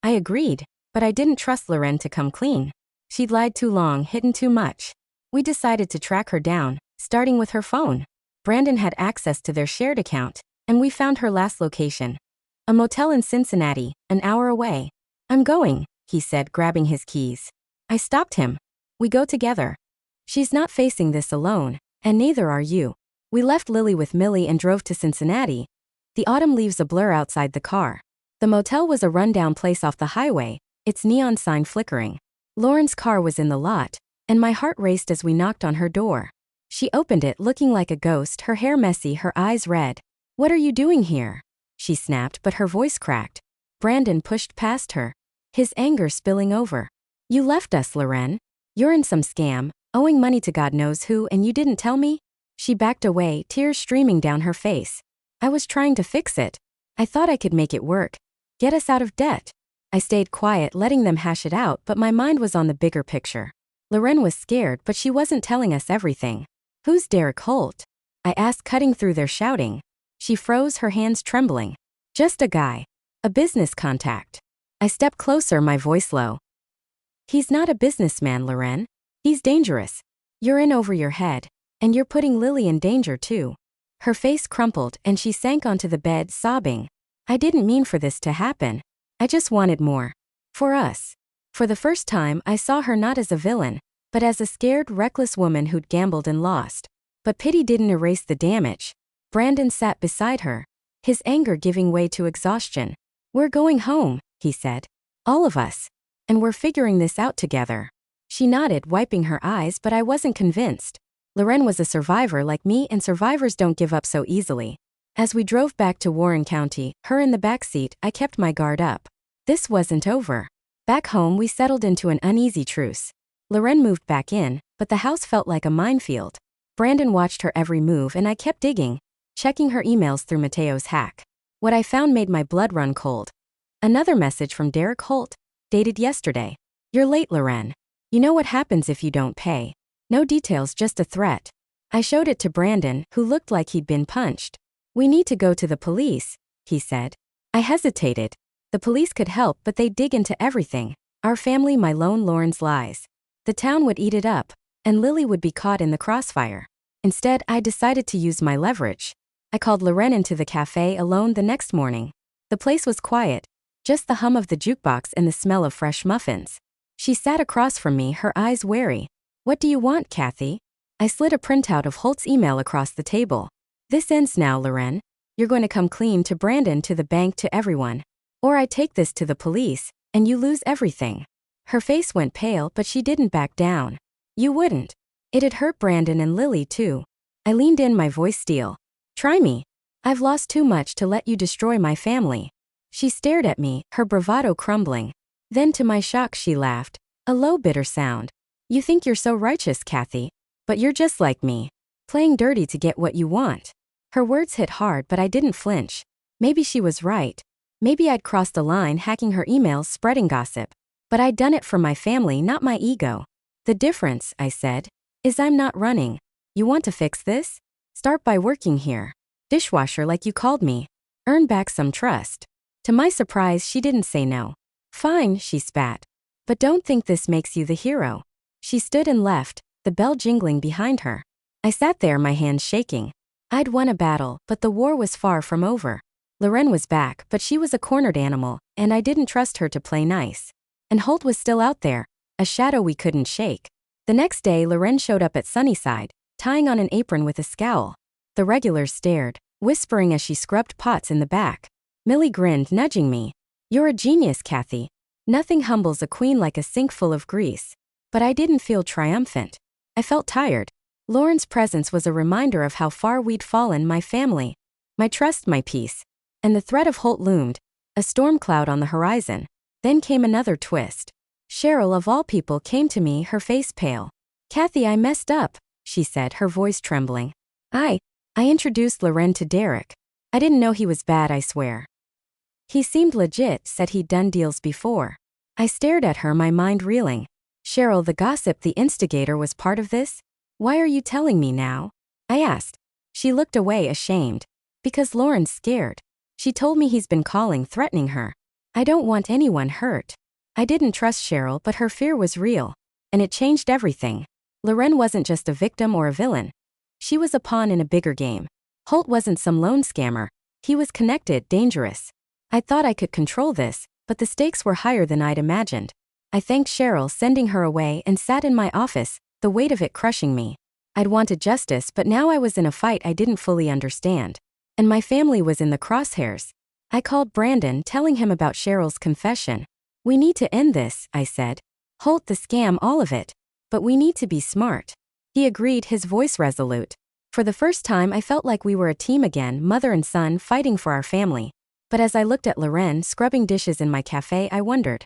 I agreed, but I didn't trust Loren to come clean. She'd lied too long, hidden too much. We decided to track her down, starting with her phone. Brandon had access to their shared account, and we found her last location. A motel in Cincinnati, an hour away. I'm going, he said, grabbing his keys. I stopped him. We go together. She's not facing this alone, and neither are you. We left Lily with Millie and drove to Cincinnati. The autumn leaves a blur outside the car. The motel was a rundown place off the highway, its neon sign flickering. Lauren's car was in the lot, and my heart raced as we knocked on her door. She opened it looking like a ghost, her hair messy, her eyes red. What are you doing here? She snapped, but her voice cracked. Brandon pushed past her, his anger spilling over. You left us, Loren. You're in some scam, owing money to God knows who, and you didn't tell me? She backed away, tears streaming down her face. I was trying to fix it. I thought I could make it work. Get us out of debt. I stayed quiet, letting them hash it out, but my mind was on the bigger picture. Loren was scared, but she wasn't telling us everything. Who's Derek Holt? I asked, cutting through their shouting. She froze, her hands trembling. Just a guy. A business contact. I stepped closer, my voice low. He's not a businessman, Loren. He's dangerous. You're in over your head. And you're putting Lily in danger too. Her face crumpled and she sank onto the bed, sobbing. I didn't mean for this to happen. I just wanted more. For us. For the first time, I saw her not as a villain, but as a scared, reckless woman who'd gambled and lost. But pity didn't erase the damage. Brandon sat beside her, his anger giving way to exhaustion. We're going home, he said. All of us. And we're figuring this out together. She nodded, wiping her eyes, but I wasn't convinced. Loren was a survivor like me, and survivors don't give up so easily. As we drove back to Warren County, her in the backseat, I kept my guard up. This wasn't over. Back home, we settled into an uneasy truce. Loren moved back in, but the house felt like a minefield. Brandon watched her every move, and I kept digging, checking her emails through Mateo's hack. What I found made my blood run cold. Another message from Derek Holt, dated yesterday. You're late, Loren. You know what happens if you don't pay. No details, just a threat. I showed it to Brandon, who looked like he'd been punched. We need to go to the police, he said. I hesitated. The police could help, but they'd dig into everything. Our family, my lone Lauren's lies. The town would eat it up, and Lily would be caught in the crossfire. Instead, I decided to use my leverage. I called Loren into the cafe alone the next morning. The place was quiet, just the hum of the jukebox and the smell of fresh muffins. She sat across from me, her eyes wary. What do you want, Kathy? I slid a printout of Holt's email across the table. This ends now, Loren. You're going to come clean, to Brandon, to the bank, to everyone. Or I take this to the police, and you lose everything. Her face went pale, but she didn't back down. You wouldn't. It'd hurt Brandon and Lily too. I leaned in, my voice steel. Try me. I've lost too much to let you destroy my family. She stared at me, her bravado crumbling. Then to my shock she laughed, a low bitter sound. You think you're so righteous, Kathy. But you're just like me. Playing dirty to get what you want. Her words hit hard, but I didn't flinch. Maybe she was right. Maybe I'd crossed the line, hacking her emails, spreading gossip. But I'd done it for my family, not my ego. The difference, I said, is I'm not running. You want to fix this? Start by working here. Dishwasher, like you called me. Earn back some trust. To my surprise, she didn't say no. Fine, she spat. But don't think this makes you the hero. She stood and left, the bell jingling behind her. I sat there, my hands shaking. I'd won a battle, but the war was far from over. Loren was back, but she was a cornered animal, and I didn't trust her to play nice. And Holt was still out there, a shadow we couldn't shake. The next day, Loren showed up at Sunnyside, tying on an apron with a scowl. The regulars stared, whispering as she scrubbed pots in the back. Millie grinned, nudging me. You're a genius, Kathy. Nothing humbles a queen like a sink full of grease. But I didn't feel triumphant. I felt tired. Lauren's presence was a reminder of how far we'd fallen, my family, my trust, my peace. And the threat of Holt loomed, a storm cloud on the horizon. Then came another twist. Cheryl, of all people, came to me, her face pale. Kathy, I messed up, she said, her voice trembling. I introduced Loren to Derek. I didn't know he was bad, I swear. He seemed legit, said he'd done deals before. I stared at her, my mind reeling. Cheryl, the gossip, the instigator, was part of this? Why are you telling me now? I asked. She looked away, ashamed. Because Lauren's scared. She told me he's been calling, threatening her. I don't want anyone hurt. I didn't trust Cheryl, but her fear was real. And it changed everything. Loren wasn't just a victim or a villain. She was a pawn in a bigger game. Holt wasn't some lone scammer. He was connected, dangerous. I thought I could control this, but the stakes were higher than I'd imagined. I thanked Cheryl, sending her away, and sat in my office, the weight of it crushing me. I'd wanted justice, but now I was in a fight I didn't fully understand. And my family was in the crosshairs. I called Brandon, telling him about Cheryl's confession. We need to end this, I said. Holt, the scam, all of it. But we need to be smart. He agreed, his voice resolute. For the first time, I felt like we were a team again, mother and son, fighting for our family. But as I looked at Loren, scrubbing dishes in my cafe, I wondered.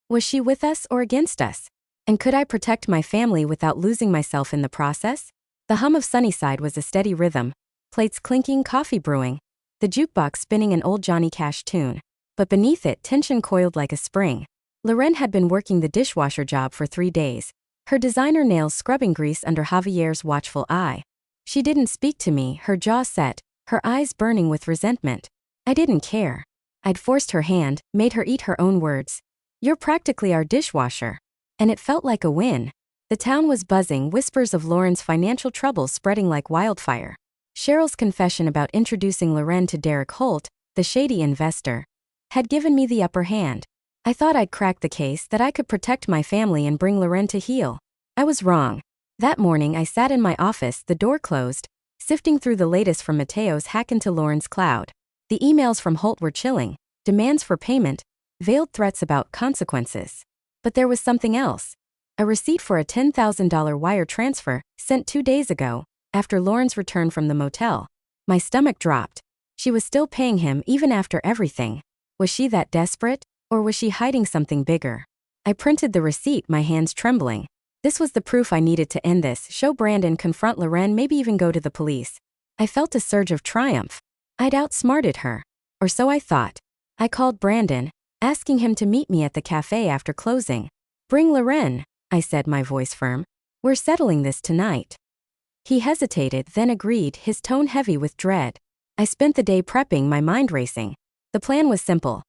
Was she with us or against us? And could I protect my family without losing myself in the process? The hum of Sunnyside was a steady rhythm. Plates clinking, coffee brewing. The jukebox spinning an old Johnny Cash tune. But beneath it, tension coiled like a spring. Loren had been working the dishwasher job for 3 days. Her designer nails scrubbing grease under Javier's watchful eye. She didn't speak to me, her jaw set, her eyes burning with resentment. I didn't care. I'd forced her hand, made her eat her own words. You're practically our dishwasher. And it felt like a win. The town was buzzing, whispers of Lauren's financial troubles spreading like wildfire. Cheryl's confession about introducing Loren to Derek Holt, the shady investor, had given me the upper hand. I thought I'd cracked the case, that I could protect my family and bring Loren to heel. I was wrong. That morning I sat in my office, the door closed, sifting through the latest from Mateo's hack into Lauren's cloud. The emails from Holt were chilling, demands for payment, veiled threats about consequences. But there was something else. A receipt for a $10,000 wire transfer, sent 2 days ago, after Lauren's return from the motel. My stomach dropped. She was still paying him even after everything. Was she that desperate? Or was she hiding something bigger? I printed the receipt, my hands trembling. This was the proof I needed to end this, show Brandon, confront Loren, maybe even go to the police. I felt a surge of triumph. I'd outsmarted her. Or so I thought. I called Brandon, asking him to meet me at the cafe after closing. Bring Loren, I said, my voice firm. We're settling this tonight. He hesitated, then agreed, his tone heavy with dread. I spent the day prepping, my mind racing. The plan was simple.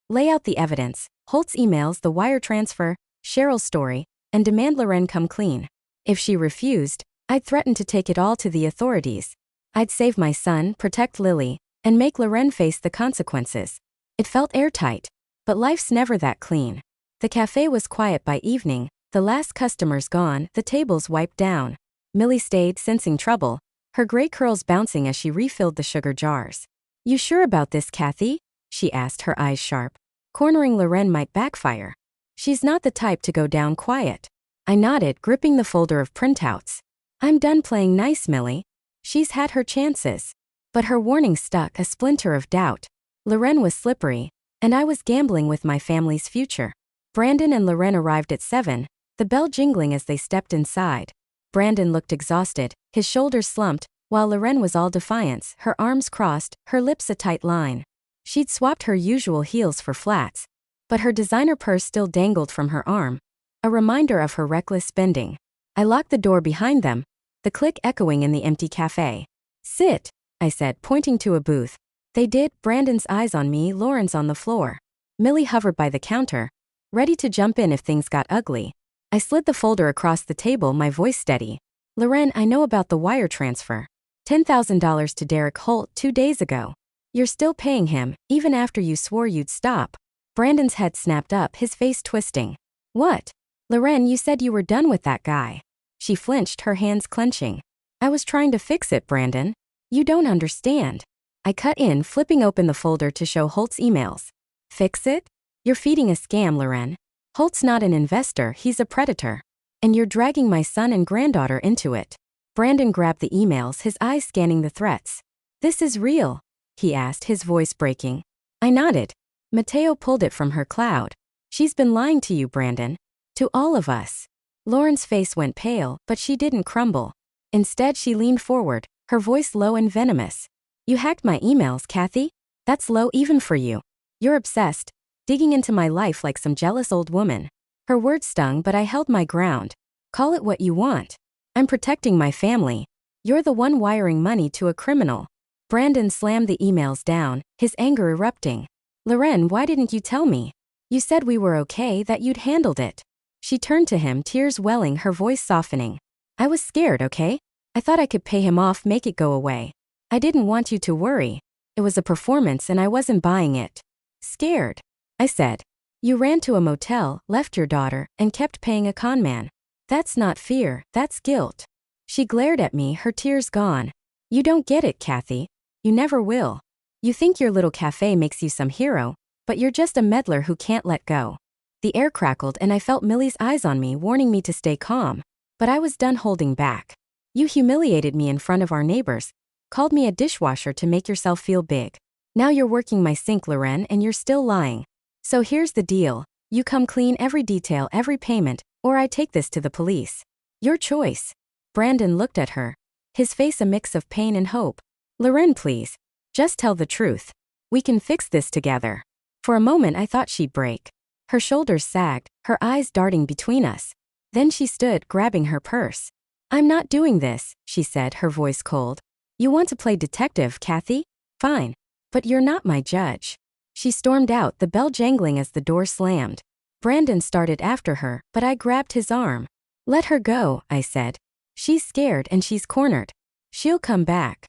Lay out the evidence, Holt's emails, the wire transfer, Cheryl's story, and demand Loren come clean. If she refused, I'd threaten to take it all to the authorities. I'd save my son, protect Lily, and make Loren face the consequences. It felt airtight. But life's never that clean. The cafe was quiet by evening, the last customers gone, the tables wiped down. Millie stayed, sensing trouble, her gray curls bouncing as she refilled the sugar jars. You sure about this, Kathy? She asked, her eyes sharp. Cornering Loren might backfire. She's not the type to go down quiet. I nodded, gripping the folder of printouts. I'm done playing nice, Millie. She's had her chances. But her warning stuck, a splinter of doubt. Loren was slippery, and I was gambling with my family's future. Brandon and Loren arrived at 7, the bell jingling as they stepped inside. Brandon looked exhausted, his shoulders slumped, while Loren was all defiance, her arms crossed, her lips a tight line. She'd swapped her usual heels for flats, but her designer purse still dangled from her arm, a reminder of her reckless spending. I locked the door behind them, the click echoing in the empty cafe. "Sit," I said, pointing to a booth. They did, Brandon's eyes on me, Lauren's on the floor. Millie hovered by the counter, ready to jump in if things got ugly. I slid the folder across the table, my voice steady. "Loren, I know about the wire transfer. $10,000 to Derek Holt 2 days ago. You're still paying him, even after you swore you'd stop." Brandon's head snapped up, his face twisting. "What? Loren, you said you were done with that guy." She flinched, her hands clenching. "I was trying to fix it, Brandon. You don't understand." I cut in, flipping open the folder to show Holt's emails. "Fix it? You're feeding a scam, Loren. Holt's not an investor, he's a predator. And you're dragging my son and granddaughter into it." Brandon grabbed the emails, his eyes scanning the threats. "This is real?" he asked, his voice breaking. I nodded. Mateo pulled it from her cloud. "She's been lying to you, Brandon. To all of us." Lauren's face went pale, but she didn't crumble. Instead, she leaned forward, her voice low and venomous. "You hacked my emails, Kathy? That's low even for you. You're obsessed, digging into my life like some jealous old woman." Her words stung, but I held my ground. "Call it what you want. I'm protecting my family. You're the one wiring money to a criminal." Brandon slammed the emails down, his anger erupting. "Loren, why didn't you tell me? You said we were okay, that you'd handled it." She turned to him, tears welling, her voice softening. "I was scared, okay? I thought I could pay him off, make it go away. I didn't want you to worry. It was a performance and I wasn't buying it." "Scared?" I said. "You ran to a motel, left your daughter, and kept paying a con man. That's not fear, that's guilt." She glared at me, her tears gone. "You don't get it, Kathy. You never will. You think your little cafe makes you some hero, but you're just a meddler who can't let go." The air crackled and I felt Millie's eyes on me, warning me to stay calm. But I was done holding back. "You humiliated me in front of our neighbors, called me a dishwasher to make yourself feel big. Now you're working my sink, Loren, and you're still lying. So here's the deal. You come clean every detail, every payment, or I take this to the police. Your choice." Brandon looked at her, his face a mix of pain and hope. "Loren, please. Just tell the truth. We can fix this together." For a moment I thought she'd break. Her shoulders sagged, her eyes darting between us. Then she stood, grabbing her purse. "I'm not doing this," she said, her voice cold. "You want to play detective, Kathy? Fine. But you're not my judge." She stormed out, the bell jangling as the door slammed. Brandon started after her, but I grabbed his arm. "Let her go," I said. "She's scared and she's cornered. She'll come back."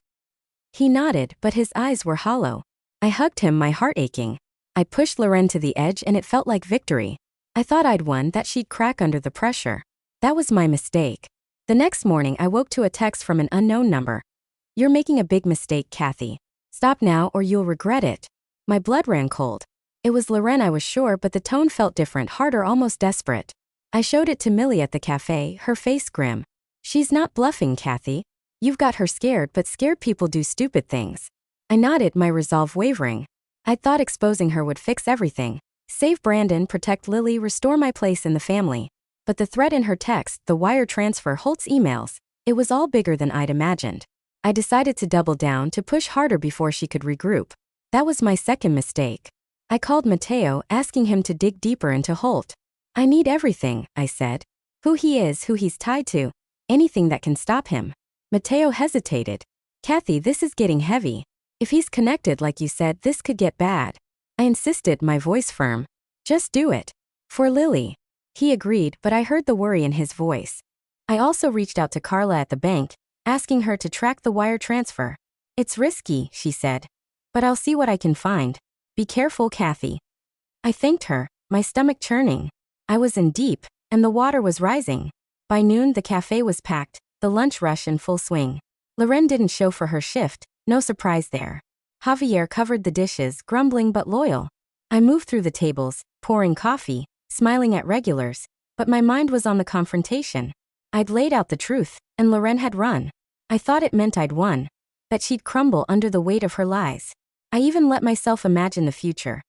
He nodded, but his eyes were hollow. I hugged him, my heart aching. I pushed Loren to the edge and it felt like victory. I thought I'd won, that she'd crack under the pressure. That was my mistake. The next morning I woke to a text from an unknown number. "You're making a big mistake, Kathy. Stop now or you'll regret it." My blood ran cold. It was Loren, I was sure, but the tone felt different, harder, almost desperate. I showed it to Millie at the cafe, her face grim. "She's not bluffing, Kathy. You've got her scared, but scared people do stupid things." I nodded, my resolve wavering. I thought exposing her would fix everything. Save Brandon, protect Lily, restore my place in the family. But the threat in her text, the wire transfer, Holt's emails, it was all bigger than I'd imagined. I decided to double down, to push harder before she could regroup. That was my second mistake. I called Mateo, asking him to dig deeper into Holt. "I need everything," I said. "Who he is, who he's tied to. Anything that can stop him." Mateo hesitated. "Kathy, this is getting heavy. If he's connected like you said, this could get bad." I insisted, my voice firm. "Just do it. For Lily." He agreed, but I heard the worry in his voice. I also reached out to Carla at the bank, asking her to track the wire transfer. "It's risky," she said. "But I'll see what I can find. Be careful, Kathy." I thanked her, my stomach churning. I was in deep, and the water was rising. By noon the cafe was packed, the lunch rush in full swing. Loren didn't show for her shift, no surprise there. Javier covered the dishes, grumbling but loyal. I moved through the tables, pouring coffee, smiling at regulars, but my mind was on the confrontation. I'd laid out the truth, and Loren had run. I thought it meant I'd won, that she'd crumble under the weight of her lies. I even let myself imagine the future.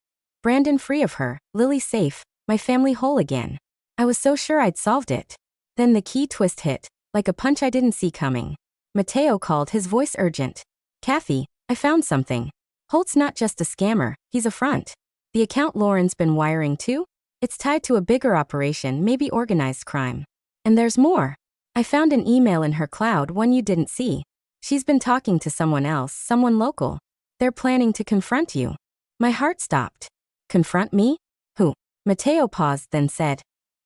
Brandon free of her, Lily safe, my family whole again. I was so sure I'd solved it. Then the key twist hit, like a punch I didn't see coming. Mateo called, his voice urgent. Kathy, I found something. Holt's not just a scammer, he's a front. The account Lauren's been wiring to? It's tied to a bigger operation, maybe organized crime. And there's more. I found an email in her cloud, one you didn't see. She's been talking to someone else, someone local. They're planning to confront you. My heart stopped. Confront me? Who? Mateo paused, then said,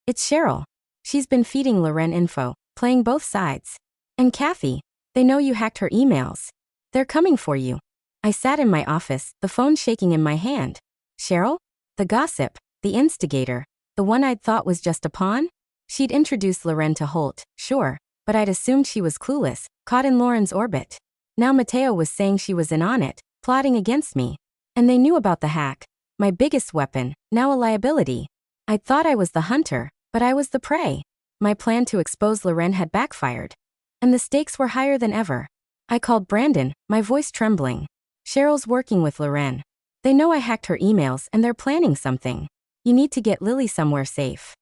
It's Cheryl. She's been feeding Loren info, playing both sides. And Kathy, they know you hacked her emails. They're coming for you. I sat in my office, the phone shaking in my hand. Cheryl? The gossip, the instigator, the one I'd thought was just a pawn? She'd introduced Loren to Holt, sure, but I'd assumed she was clueless, caught in Lauren's orbit. Now Mateo was saying she was in on it, plotting against me. And they knew about the hack, my biggest weapon, now a liability. I'd thought I was the hunter, but I was the prey. My plan to expose Loren had backfired. And the stakes were higher than ever. I called Brandon, my voice trembling. Cheryl's working with Loren. They know I hacked her emails and they're planning something. You need to get Lily somewhere safe.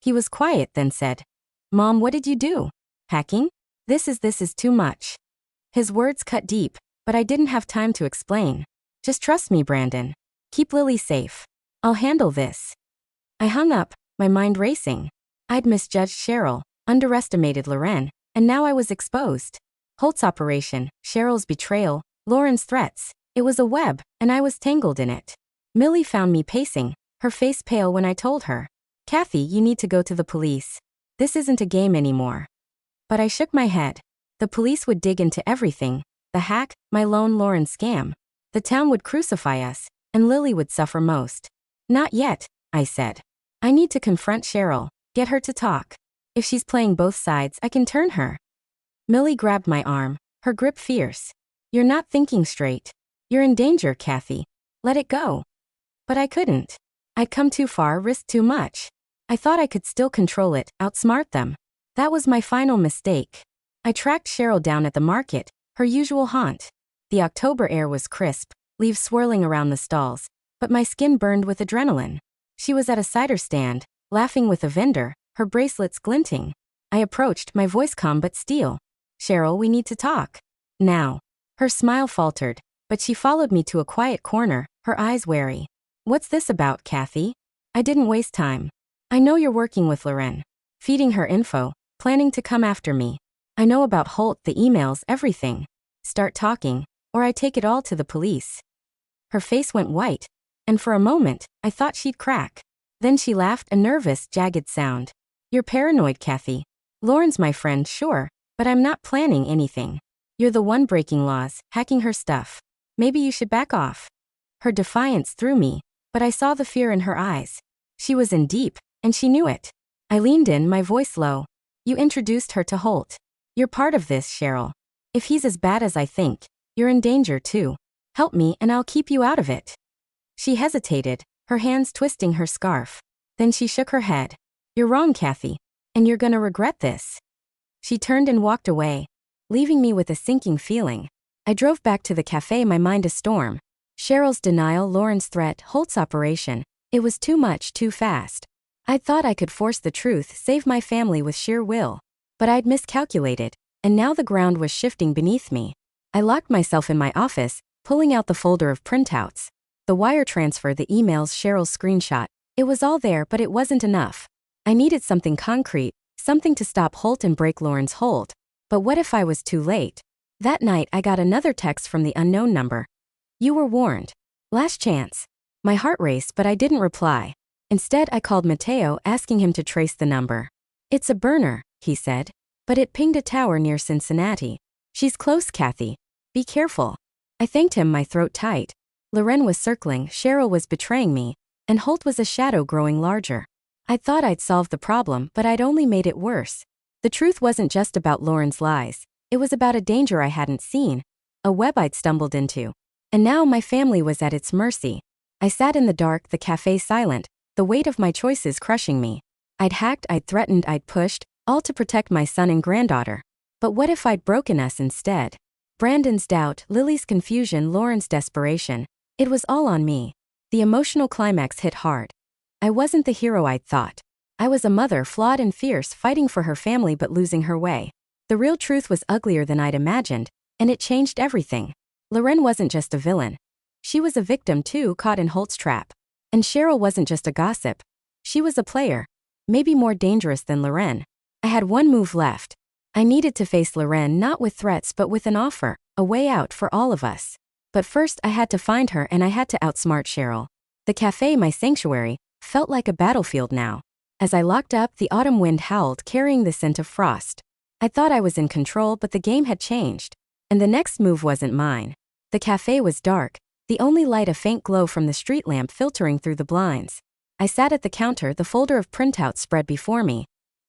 He was quiet, then said, Mom, what did you do? Hacking? This is too much. His words cut deep, but I didn't have time to explain. Just trust me, Brandon. Keep Lily safe. I'll handle this. I hung up, my mind racing. I'd misjudged Cheryl, underestimated Loren, and now I was exposed. Holt's operation, Cheryl's betrayal, Lauren's threats. It was a web, and I was tangled in it. Millie found me pacing, her face pale when I told her, Kathy, you need to go to the police. This isn't a game anymore. But I shook my head. The police would dig into everything. The hack, my lone Lauren scam. The town would crucify us, and Lily would suffer most. Not yet, I said. I need to confront Cheryl, get her to talk. If she's playing both sides, I can turn her. Millie grabbed my arm, her grip fierce. You're not thinking straight. You're in danger, Kathy. Let it go. But I couldn't. I'd come too far, risked too much. I thought I could still control it, outsmart them. That was my final mistake. I tracked Cheryl down at the market, her usual haunt. The October air was crisp, leaves swirling around the stalls, but my skin burned with adrenaline. She was at a cider stand, laughing with a vendor, her bracelets glinting. I approached, my voice calm but steel. Cheryl, we need to talk. Now. Her smile faltered, but she followed me to a quiet corner, her eyes wary. What's this about, Kathy? I didn't waste time. I know you're working with Loren. Feeding her info, planning to come after me. I know about Holt, the emails, everything. Start talking, or I take it all to the police. Her face went white, and for a moment, I thought she'd crack. Then she laughed, a nervous, jagged sound. You're paranoid, Kathy. Lauren's my friend, sure, but I'm not planning anything. You're the one breaking laws, hacking her stuff. Maybe you should back off. Her defiance threw me, but I saw the fear in her eyes. She was in deep, and she knew it. I leaned in, my voice low. You introduced her to Holt. You're part of this, Cheryl. If he's as bad as I think, you're in danger too. Help me and I'll keep you out of it. She hesitated, her hands twisting her scarf. Then she shook her head. You're wrong, Kathy. And you're gonna regret this. She turned and walked away, leaving me with a sinking feeling. I drove back to the cafe, my mind a storm. Cheryl's denial, Lauren's threat, Holt's operation. It was too much, too fast. I'd thought I could force the truth, save my family with sheer will. But I'd miscalculated, and now the ground was shifting beneath me. I locked myself in my office, pulling out the folder of printouts. The wire transfer, the emails, Cheryl's screenshot. It was all there, but it wasn't enough. I needed something concrete, something to stop Holt and break Lauren's hold. But what if I was too late? That night, I got another text from the unknown number. You were warned. Last chance. My heart raced, but I didn't reply. Instead, I called Mateo, asking him to trace the number. It's a burner, he said. But it pinged a tower near Cincinnati. She's close, Kathy. Be careful. I thanked him, my throat tight. Loren was circling, Cheryl was betraying me, and Holt was a shadow growing larger. I thought I'd solved the problem, but I'd only made it worse. The truth wasn't just about Lauren's lies. It was about a danger I hadn't seen, a web I'd stumbled into. And now my family was at its mercy. I sat in the dark, the cafe silent, the weight of my choices crushing me. I'd hacked, I'd threatened, I'd pushed, all to protect my son and granddaughter. But what if I'd broken us instead? Brandon's doubt, Lily's confusion, Lauren's desperation. It was all on me. The emotional climax hit hard. I wasn't the hero I'd thought. I was a mother, flawed and fierce, fighting for her family but losing her way. The real truth was uglier than I'd imagined, and it changed everything. Loren wasn't just a villain. She was a victim too, caught in Holt's trap. And Cheryl wasn't just a gossip. She was a player. Maybe more dangerous than Loren. I had one move left. I needed to face Loren not with threats but with an offer, a way out for all of us. But first I had to find her and I had to outsmart Cheryl. The cafe, my sanctuary, felt like a battlefield now. As I locked up, the autumn wind howled, carrying the scent of frost. I thought I was in control, but the game had changed. And the next move wasn't mine. The cafe was dark, the only light a faint glow from the street lamp filtering through the blinds. I sat at the counter, the folder of printouts spread before me.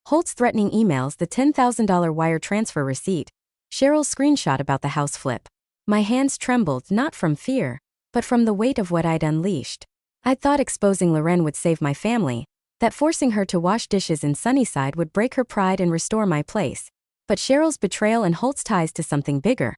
Holt's threatening emails, the $10,000 wire transfer receipt, Cheryl's screenshot about the house flip. My hands trembled, not from fear, but from the weight of what I'd unleashed. I'd thought exposing Loren would save my family, that forcing her to wash dishes in Sunnyside would break her pride and restore my place. But Cheryl's betrayal and Holt's ties to something bigger,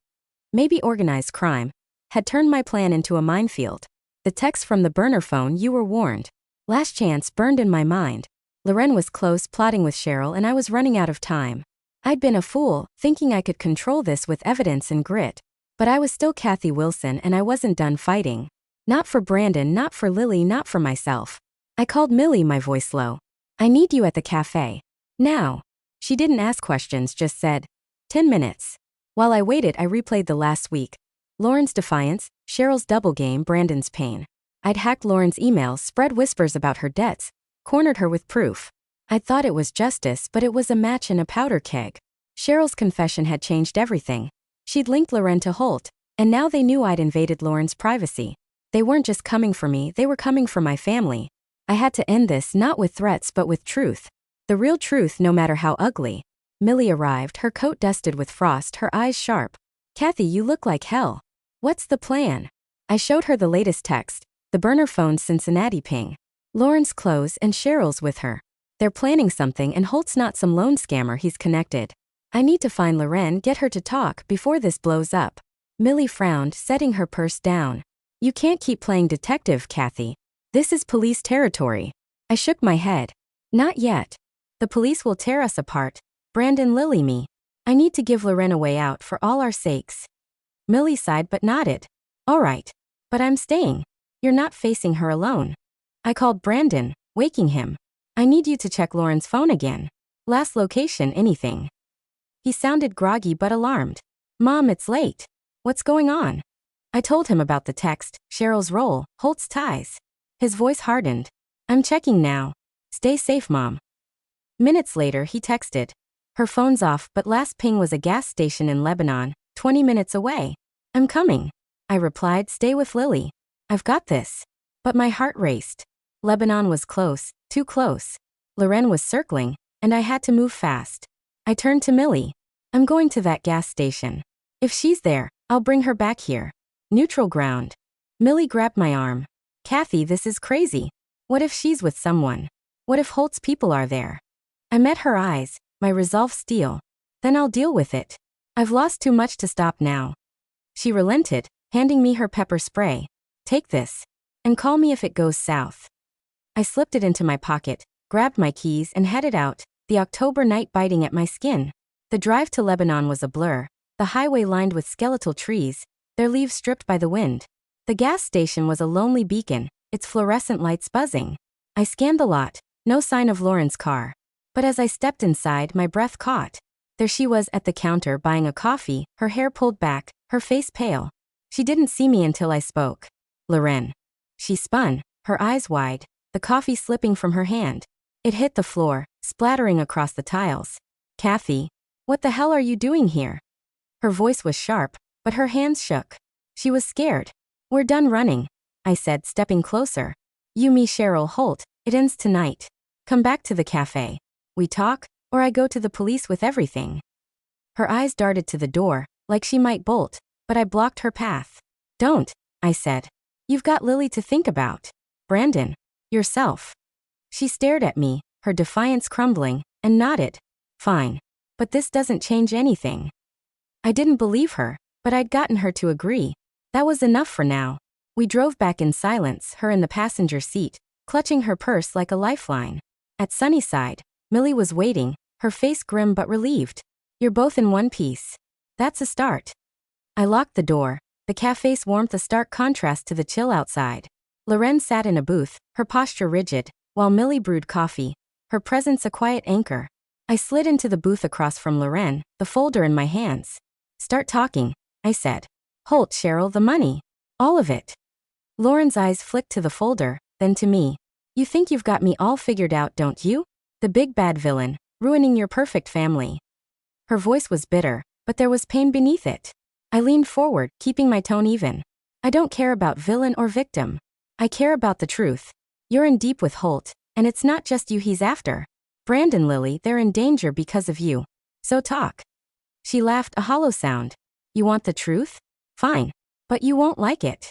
maybe organized crime, had turned my plan into a minefield. The text from the burner phone, "You were warned." Last chance, burned in my mind. Loren was close, plotting with Cheryl, and I was running out of time. I'd been a fool, thinking I could control this with evidence and grit. But I was still Kathy Wilson and I wasn't done fighting. Not for Brandon, not for Lily, not for myself. I called Millie, my voice low. "I need you at the cafe. Now." She didn't ask questions, just said, 10 minutes. While I waited, I replayed the last week. Lauren's defiance, Cheryl's double game, Brandon's pain. I'd hacked Lauren's emails, spread whispers about her debts, cornered her with proof. I thought it was justice, but it was a match in a powder keg. Cheryl's confession had changed everything. She'd linked Loren to Holt, and now they knew I'd invaded Lauren's privacy. They weren't just coming for me, they were coming for my family. I had to end this, not with threats but with truth. The real truth, no matter how ugly. Millie arrived, her coat dusted with frost, her eyes sharp. "Kathy, you look like hell. What's the plan?" I showed her the latest text, the burner phone's Cincinnati ping. Lauren's close and Cheryl's with her. They're planning something and Holt's not some lone scammer, he's connected. I need to find Loren, get her to talk before this blows up. Millie frowned, setting her purse down. "You can't keep playing detective, Kathy. This is police territory." I shook my head. "Not yet. The police will tear us apart. Brandon, Lily, me. I need to give Loren a way out for all our sakes." Millie sighed but nodded. "All right. But I'm staying. You're not facing her alone." I called Brandon, waking him. "I need you to check Lauren's phone again. Last location, anything." He sounded groggy but alarmed. "Mom, it's late. What's going on?" I told him about the text, Cheryl's role, Holt's ties. His voice hardened. "I'm checking now. Stay safe, Mom." Minutes later, he texted. "Her phone's off, but last ping was a gas station in Lebanon, 20 minutes away." "I'm coming." I replied, "Stay with Lily. I've got this." But my heart raced. Lebanon was close, too close. Loren was circling, and I had to move fast. I turned to Millie. "I'm going to that gas station. If she's there, I'll bring her back here. Neutral ground." Millie grabbed my arm. "Kathy, this is crazy. What if she's with someone? What if Holt's people are there?" I met her eyes, my resolve steel. "Then I'll deal with it. I've lost too much to stop now." She relented, handing me her pepper spray. "Take this. And call me if it goes south." I slipped it into my pocket, grabbed my keys and headed out, the October night biting at my skin. The drive to Lebanon was a blur, the highway lined with skeletal trees, their leaves stripped by the wind. The gas station was a lonely beacon, its fluorescent lights buzzing. I scanned the lot, no sign of Lauren's car. But as I stepped inside, my breath caught. There she was at the counter buying a coffee, her hair pulled back, her face pale. She didn't see me until I spoke. "Loren." She spun, her eyes wide, the coffee slipping from her hand. It hit the floor, splattering across the tiles. "Kathy, what the hell are you doing here?" Her voice was sharp, but her hands shook. She was scared. "We're done running," I said, stepping closer. "You, me, Cheryl, Holt, it ends tonight. Come back to the cafe. We talk, or I go to the police with everything." Her eyes darted to the door, like she might bolt, but I blocked her path. "Don't," I said. "You've got Lily to think about. Brandon. Yourself." She stared at me, her defiance crumbling, and nodded. "Fine. But this doesn't change anything." I didn't believe her, but I'd gotten her to agree. That was enough for now. We drove back in silence, her in the passenger seat, clutching her purse like a lifeline. At Sunnyside, Millie was waiting, her face grim but relieved. You're both in one piece. That's a start. I locked the door, the cafe's warmth a stark contrast to the chill outside. Loren sat in a booth, her posture rigid, while Millie brewed coffee, her presence a quiet anchor. I slid into the booth across from Loren, the folder in my hands. Start talking, I said. Holt, Cheryl, the money. All of it. Lauren's eyes flicked to the folder, then to me. You think you've got me all figured out, don't you? The big bad villain, ruining your perfect family. Her voice was bitter, but there was pain beneath it. I leaned forward, keeping my tone even. I don't care about villain or victim. I care about the truth. You're in deep with Holt, and it's not just you he's after. Brandon, Lily, they're in danger because of you. So talk. She laughed, a hollow sound. You want the truth? Fine. But you won't like it.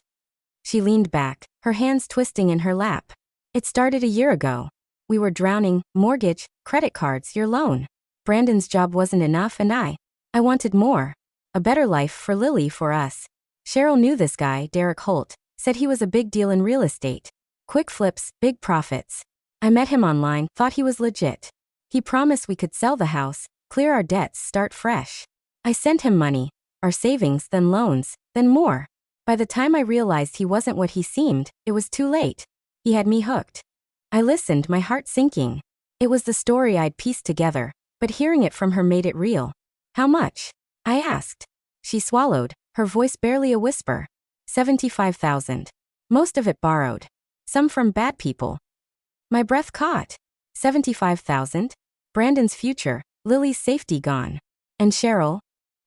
She leaned back, her hands twisting in her lap. It started a year ago. We were drowning, mortgage, credit cards, your loan. Brandon's job wasn't enough and I wanted more. A better life for Lily, for us. Cheryl knew this guy, Derek Holt, said he was a big deal in real estate. Quick flips, big profits. I met him online, thought he was legit. He promised we could sell the house, clear our debts, start fresh. I sent him money, our savings, then loans, then more. By the time I realized he wasn't what he seemed, it was too late. He had me hooked. I listened, my heart sinking. It was the story I'd pieced together, but hearing it from her made it real. How much? I asked. She swallowed, her voice barely a whisper. 75,000. Most of it borrowed. Some from bad people. My breath caught. 75,000? Brandon's future, Lily's safety gone. And Cheryl?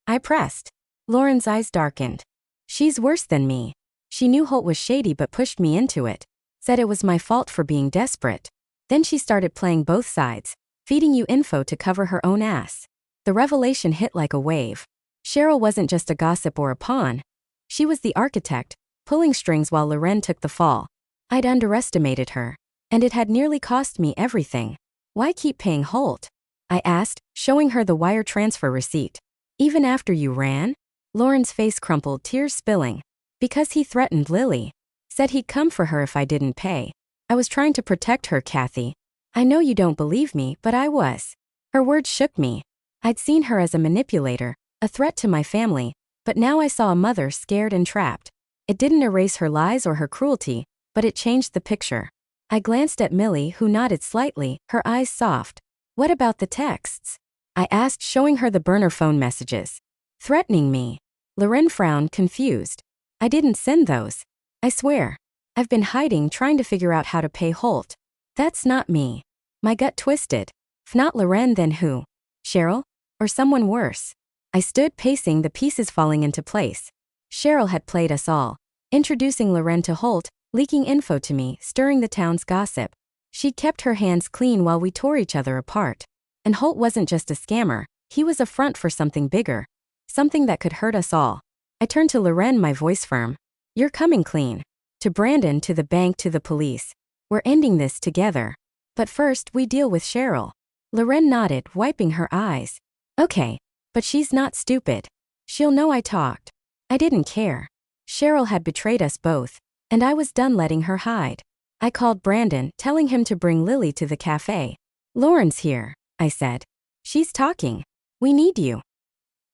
I pressed. Lauren's eyes darkened. She's worse than me. She knew Holt was shady but pushed me into it. Said it was my fault for being desperate. Then she started playing both sides, feeding you info to cover her own ass. The revelation hit like a wave. Cheryl wasn't just a gossip or a pawn. She was the architect, pulling strings while Loren took the fall. I'd underestimated her. And it had nearly cost me everything. Why keep paying Holt? I asked, showing her the wire transfer receipt. Even after you ran? Lauren's face crumpled, tears spilling. Because he threatened Lily. Said he'd come for her if I didn't pay. I was trying to protect her, Kathy. I know you don't believe me, but I was. Her words shook me. I'd seen her as a manipulator, a threat to my family, but now I saw a mother scared and trapped. It didn't erase her lies or her cruelty, but it changed the picture. I glanced at Millie, who nodded slightly, her eyes soft. What about the texts? I asked, showing her the burner phone messages. Threatening me. Loren frowned, confused. I didn't send those. I swear. I've been hiding, trying to figure out how to pay Holt. That's not me. My gut twisted. If not Loren, then who? Cheryl? Or someone worse? I stood pacing, the pieces falling into place. Cheryl had played us all. Introducing Loren to Holt, leaking info to me, stirring the town's gossip. She'd kept her hands clean while we tore each other apart. And Holt wasn't just a scammer, he was a front for something bigger. Something that could hurt us all. I turned to Loren, my voice firm. You're coming clean. To Brandon, to the bank, to the police. We're ending this together. But first, we deal with Cheryl. Loren nodded, wiping her eyes. Okay. But she's not stupid. She'll know I talked. I didn't care. Cheryl had betrayed us both. And I was done letting her hide. I called Brandon, telling him to bring Lily to the cafe. Lauren's here, I said. She's talking. We need you.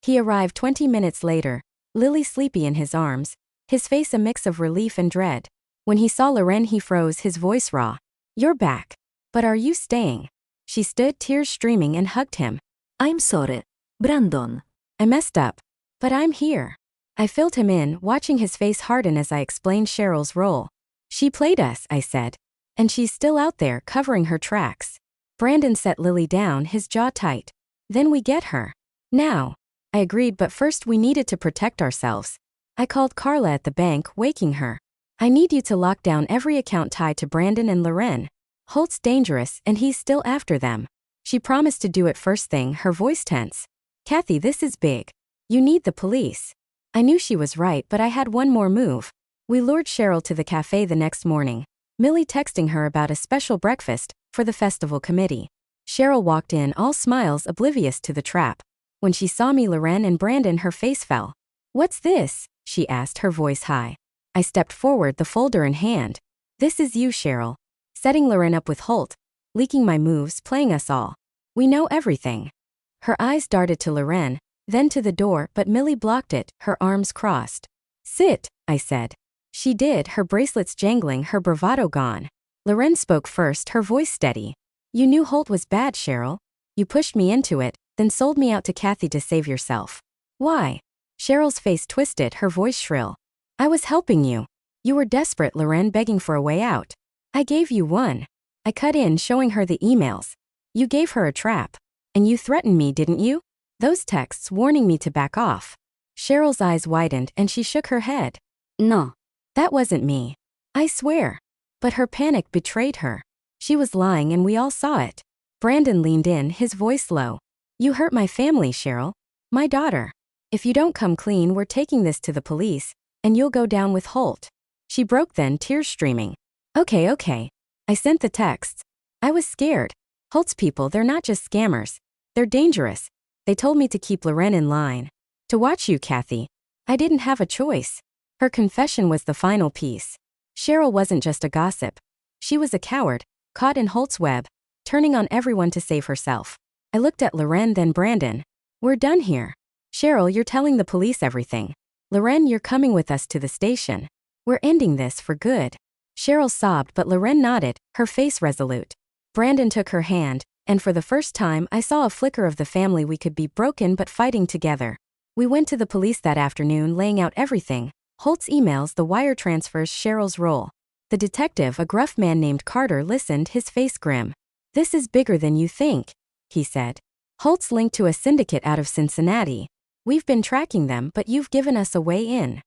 He arrived 20 minutes later, Lily sleepy in his arms, his face a mix of relief and dread. When he saw Loren, he froze, his voice raw. You're back. But are you staying? She stood, tears streaming, and hugged him. I'm sorry, Brandon. I messed up. But I'm here. I filled him in, watching his face harden as I explained Cheryl's role. She played us, I said. And she's still out there, covering her tracks. Brandon set Lily down, his jaw tight. Then we get her. Now. I agreed, but first we needed to protect ourselves. I called Carla at the bank, waking her. I need you to lock down every account tied to Brandon and Loren. Holt's dangerous, and he's still after them. She promised to do it first thing, her voice tense. Kathy, this is big. You need the police. I knew she was right, but I had one more move. We lured Cheryl to the cafe the next morning, Millie texting her about a special breakfast for the festival committee. Cheryl walked in, all smiles, oblivious to the trap. When she saw me, Loren and Brandon, her face fell. What's this? She asked, her voice high. I stepped forward, the folder in hand. This is you, Cheryl. Setting Loren up with Holt. Leaking my moves, playing us all. We know everything. Her eyes darted to Loren, then to the door, but Millie blocked it, her arms crossed. Sit, I said. She did, her bracelets jangling, her bravado gone. Loren spoke first, her voice steady. You knew Holt was bad, Cheryl. You pushed me into it, then sold me out to Kathy to save yourself. Why? Cheryl's face twisted, her voice shrill. I was helping you. You were desperate, Loren, begging for a way out. I gave you one. I cut in, showing her the emails. You gave her a trap. And you threatened me, didn't you? Those texts warning me to back off. Cheryl's eyes widened and she shook her head. No. That wasn't me. I swear. But her panic betrayed her. She was lying and we all saw it. Brandon leaned in, his voice low. You hurt my family, Cheryl. My daughter. If you don't come clean, we're taking this to the police, and you'll go down with Holt. She broke then, tears streaming. Okay. I sent the texts. I was scared. Holt's people, they're not just scammers. They're dangerous. They told me to keep Loren in line. To watch you, Kathy. I didn't have a choice. Her confession was the final piece. Cheryl wasn't just a gossip. She was a coward, caught in Holt's web, turning on everyone to save herself. I looked at Loren, then Brandon. We're done here. Cheryl, you're telling the police everything. Loren, you're coming with us to the station. We're ending this for good. Cheryl sobbed, but Loren nodded, her face resolute. Brandon took her hand, and for the first time I saw a flicker of the family we could be, broken but fighting together. We went to the police that afternoon, laying out everything. Holt's emails, the wire transfers, Cheryl's role. The detective, a gruff man named Carter, listened, his face grim. This is bigger than you think, he said. Holt's linked to a syndicate out of Cincinnati. We've been tracking them, but you've given us a way in.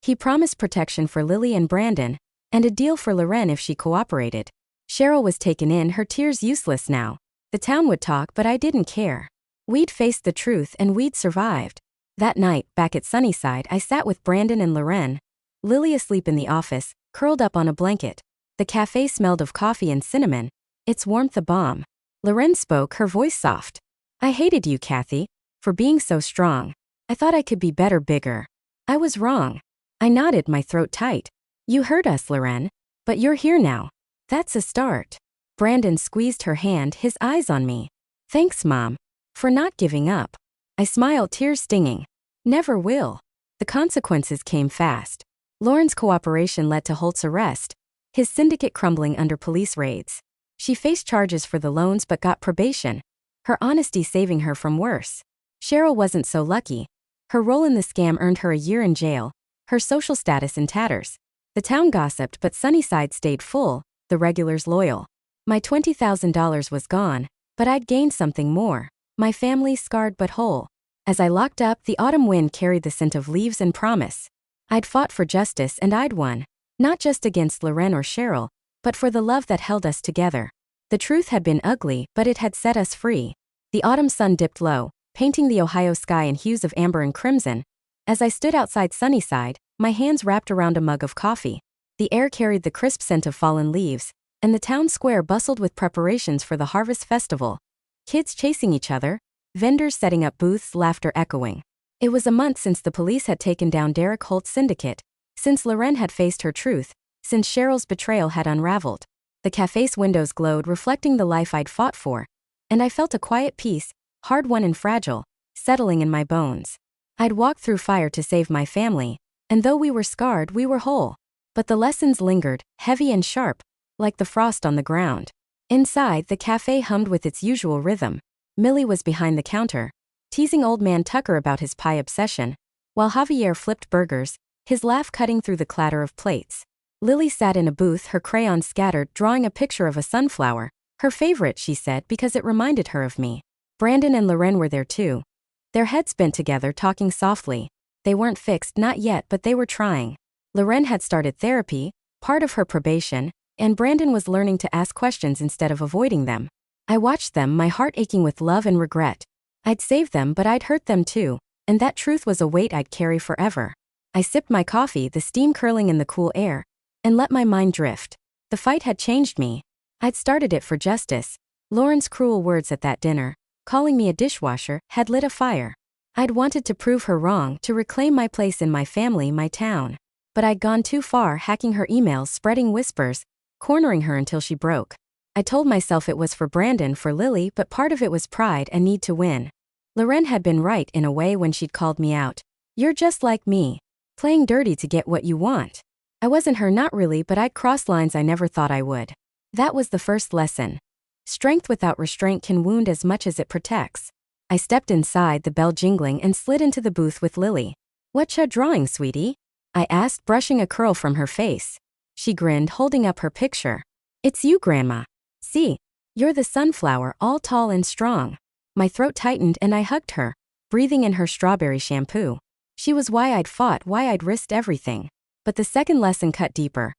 He promised protection for Lily and Brandon, and a deal for Loren if she cooperated. Cheryl was taken in, her tears useless now. The town would talk, but I didn't care. We'd faced the truth and we'd survived. That night, back at Sunnyside, I sat with Brandon and Loren. Lily asleep in the office, curled up on a blanket. The cafe smelled of coffee and cinnamon. Its warmth a balm. Loren spoke, her voice soft. I hated you, Kathy, for being so strong. I thought I could be better, bigger. I was wrong. I nodded, my throat tight. You hurt us, Loren. But you're here now. That's a start. Brandon squeezed her hand, his eyes on me. Thanks, Mom. For not giving up. I smiled, tears stinging. Never will. The consequences came fast. Lauren's cooperation led to Holt's arrest, his syndicate crumbling under police raids. She faced charges for the loans but got probation, her honesty saving her from worse. Cheryl wasn't so lucky. Her role in the scam earned her a year in jail, her social status in tatters. The town gossiped, but Sunnyside stayed full, the regulars loyal. My $20,000 was gone, but I'd gained something more. My family scarred but whole. As I locked up, the autumn wind carried the scent of leaves and promise. I'd fought for justice and I'd won. Not just against Loren or Cheryl, but for the love that held us together. The truth had been ugly, but it had set us free. The autumn sun dipped low, painting the Ohio sky in hues of amber and crimson. As I stood outside Sunnyside, my hands wrapped around a mug of coffee. The air carried the crisp scent of fallen leaves, and the town square bustled with preparations for the harvest festival. Kids chasing each other, vendors setting up booths, laughter echoing. It was a month since the police had taken down Derek Holt's syndicate, since Loren had faced her truth, since Cheryl's betrayal had unraveled. The cafe's windows glowed, reflecting the life I'd fought for, and I felt a quiet peace, hard-won and fragile, settling in my bones. I'd walked through fire to save my family, and though we were scarred, we were whole. But the lessons lingered, heavy and sharp, like the frost on the ground. Inside, the cafe hummed with its usual rhythm. Millie was behind the counter, teasing old man Tucker about his pie obsession, while Javier flipped burgers, his laugh cutting through the clatter of plates. Lily sat in a booth, her crayons scattered, drawing a picture of a sunflower. Her favorite, she said, because it reminded her of me. Brandon and Loren were there too. Their heads bent together, talking softly. They weren't fixed, not yet, but they were trying. Loren had started therapy, part of her probation, and Brandon was learning to ask questions instead of avoiding them. I watched them, my heart aching with love and regret. I'd saved them, but I'd hurt them too, and that truth was a weight I'd carry forever. I sipped my coffee, the steam curling in the cool air, and let my mind drift. The fight had changed me. I'd started it for justice. Lauren's cruel words at that dinner, calling me a dishwasher, had lit a fire. I'd wanted to prove her wrong, to reclaim my place in my family, my town. But I'd gone too far, hacking her emails, spreading whispers, cornering her until she broke. I told myself it was for Brandon, for Lily, but part of it was pride and need to win. Loren had been right in a way when she'd called me out. You're just like me. Playing dirty to get what you want. I wasn't her, not really, but I'd crossed lines I never thought I would. That was the first lesson. Strength without restraint can wound as much as it protects. I stepped inside, the bell jingling, and slid into the booth with Lily. Whatcha drawing, sweetie? I asked, brushing a curl from her face. She grinned, holding up her picture. It's you, Grandma. See, you're the sunflower, all tall and strong. My throat tightened and I hugged her, breathing in her strawberry shampoo. She was why I'd fought, why I'd risked everything. But the second lesson cut deeper.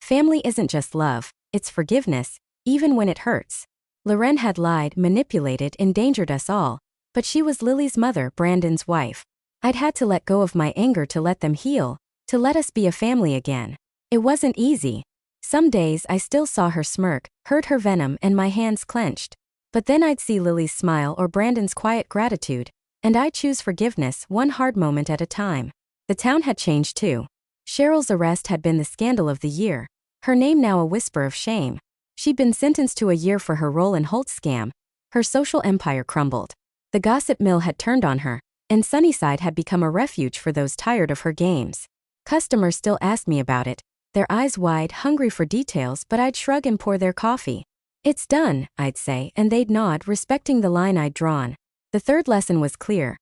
Family isn't just love, it's forgiveness, even when it hurts. Loren had lied, manipulated, endangered us all. But she was Lily's mother, Brandon's wife. I'd had to let go of my anger to let them heal, to let us be a family again. It wasn't easy. Some days I still saw her smirk, heard her venom, and my hands clenched. But then I'd see Lily's smile or Brandon's quiet gratitude, and I'd choose forgiveness, one hard moment at a time. The town had changed too. Cheryl's arrest had been the scandal of the year, her name now a whisper of shame. She'd been sentenced to a year for her role in Holt's scam. Her social empire crumbled. The gossip mill had turned on her, and Sunnyside had become a refuge for those tired of her games. Customers still asked me about it, their eyes wide, hungry for details, but I'd shrug and pour their coffee. It's done, I'd say, and they'd nod, respecting the line I'd drawn. The third lesson was clear.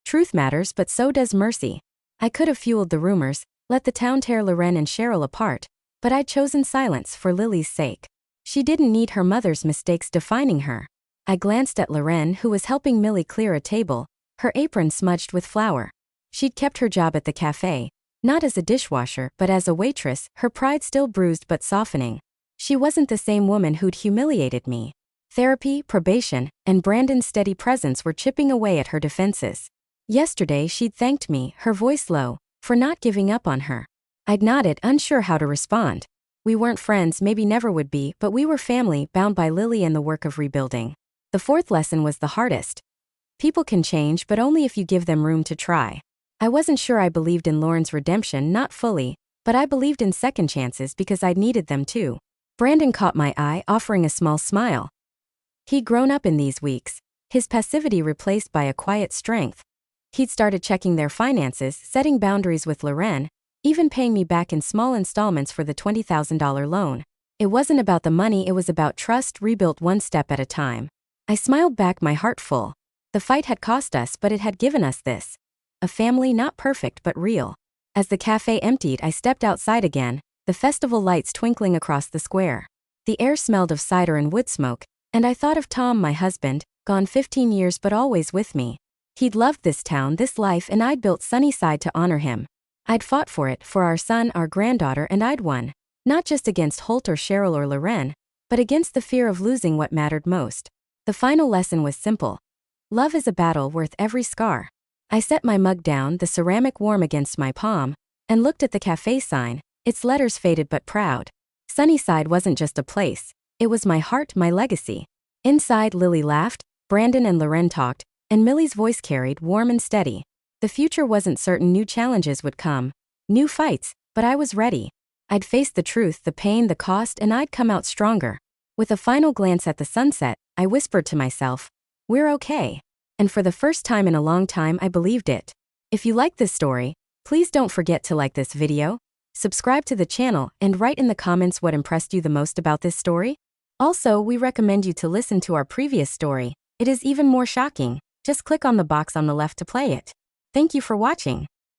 Truth matters, but so does mercy. I could have fueled the rumors, let the town tear Loren and Cheryl apart, but I'd chosen silence for Lily's sake. She didn't need her mother's mistakes defining her. I glanced at Loren, who was helping Millie clear a table, her apron smudged with flour. She'd kept her job at the cafe, not as a dishwasher but as a waitress, her pride still bruised but softening. She wasn't the same woman who'd humiliated me. Therapy, probation, and Brandon's steady presence were chipping away at her defenses. Yesterday she'd thanked me, her voice low, for not giving up on her. I'd nodded, unsure how to respond. We weren't friends, maybe never would be, but we were family, bound by Lily and the work of rebuilding. The fourth lesson was the hardest. People can change, but only if you give them room to try. I wasn't sure I believed in Lauren's redemption, not fully, but I believed in second chances because I'd needed them too. Brandon caught my eye, offering a small smile. He'd grown up in these weeks, his passivity replaced by a quiet strength. He'd started checking their finances, setting boundaries with Loren, even paying me back in small installments for the $20,000 loan. It wasn't about the money, it was about trust, rebuilt one step at a time. I smiled back, my heart full. The fight had cost us, but it had given us this. A family not perfect but real. As the cafe emptied, I stepped outside again, the festival lights twinkling across the square. The air smelled of cider and wood smoke, and I thought of Tom, my husband, gone 15 years but always with me. He'd loved this town, this life, and I'd built Sunnyside to honor him. I'd fought for it, for our son, our granddaughter, and I'd won. Not just against Holt or Cheryl or Loren, but against the fear of losing what mattered most. The final lesson was simple. Love is a battle worth every scar. I set my mug down, the ceramic warm against my palm, and looked at the cafe sign, its letters faded but proud. Sunnyside wasn't just a place, it was my heart, my legacy. Inside, Lily laughed, Brandon and Loren talked, and Millie's voice carried, warm and steady. The future wasn't certain, new challenges would come, new fights, but I was ready. I'd face the truth, the pain, the cost, and I'd come out stronger. With a final glance at the sunset, I whispered to myself, we're okay. And for the first time in a long time, I believed it. If you like this story, please don't forget to like this video, subscribe to the channel, and write in the comments what impressed you the most about this story. Also, we recommend you to listen to our previous story. It is even more shocking. Just click on the box on the left to play it. Thank you for watching.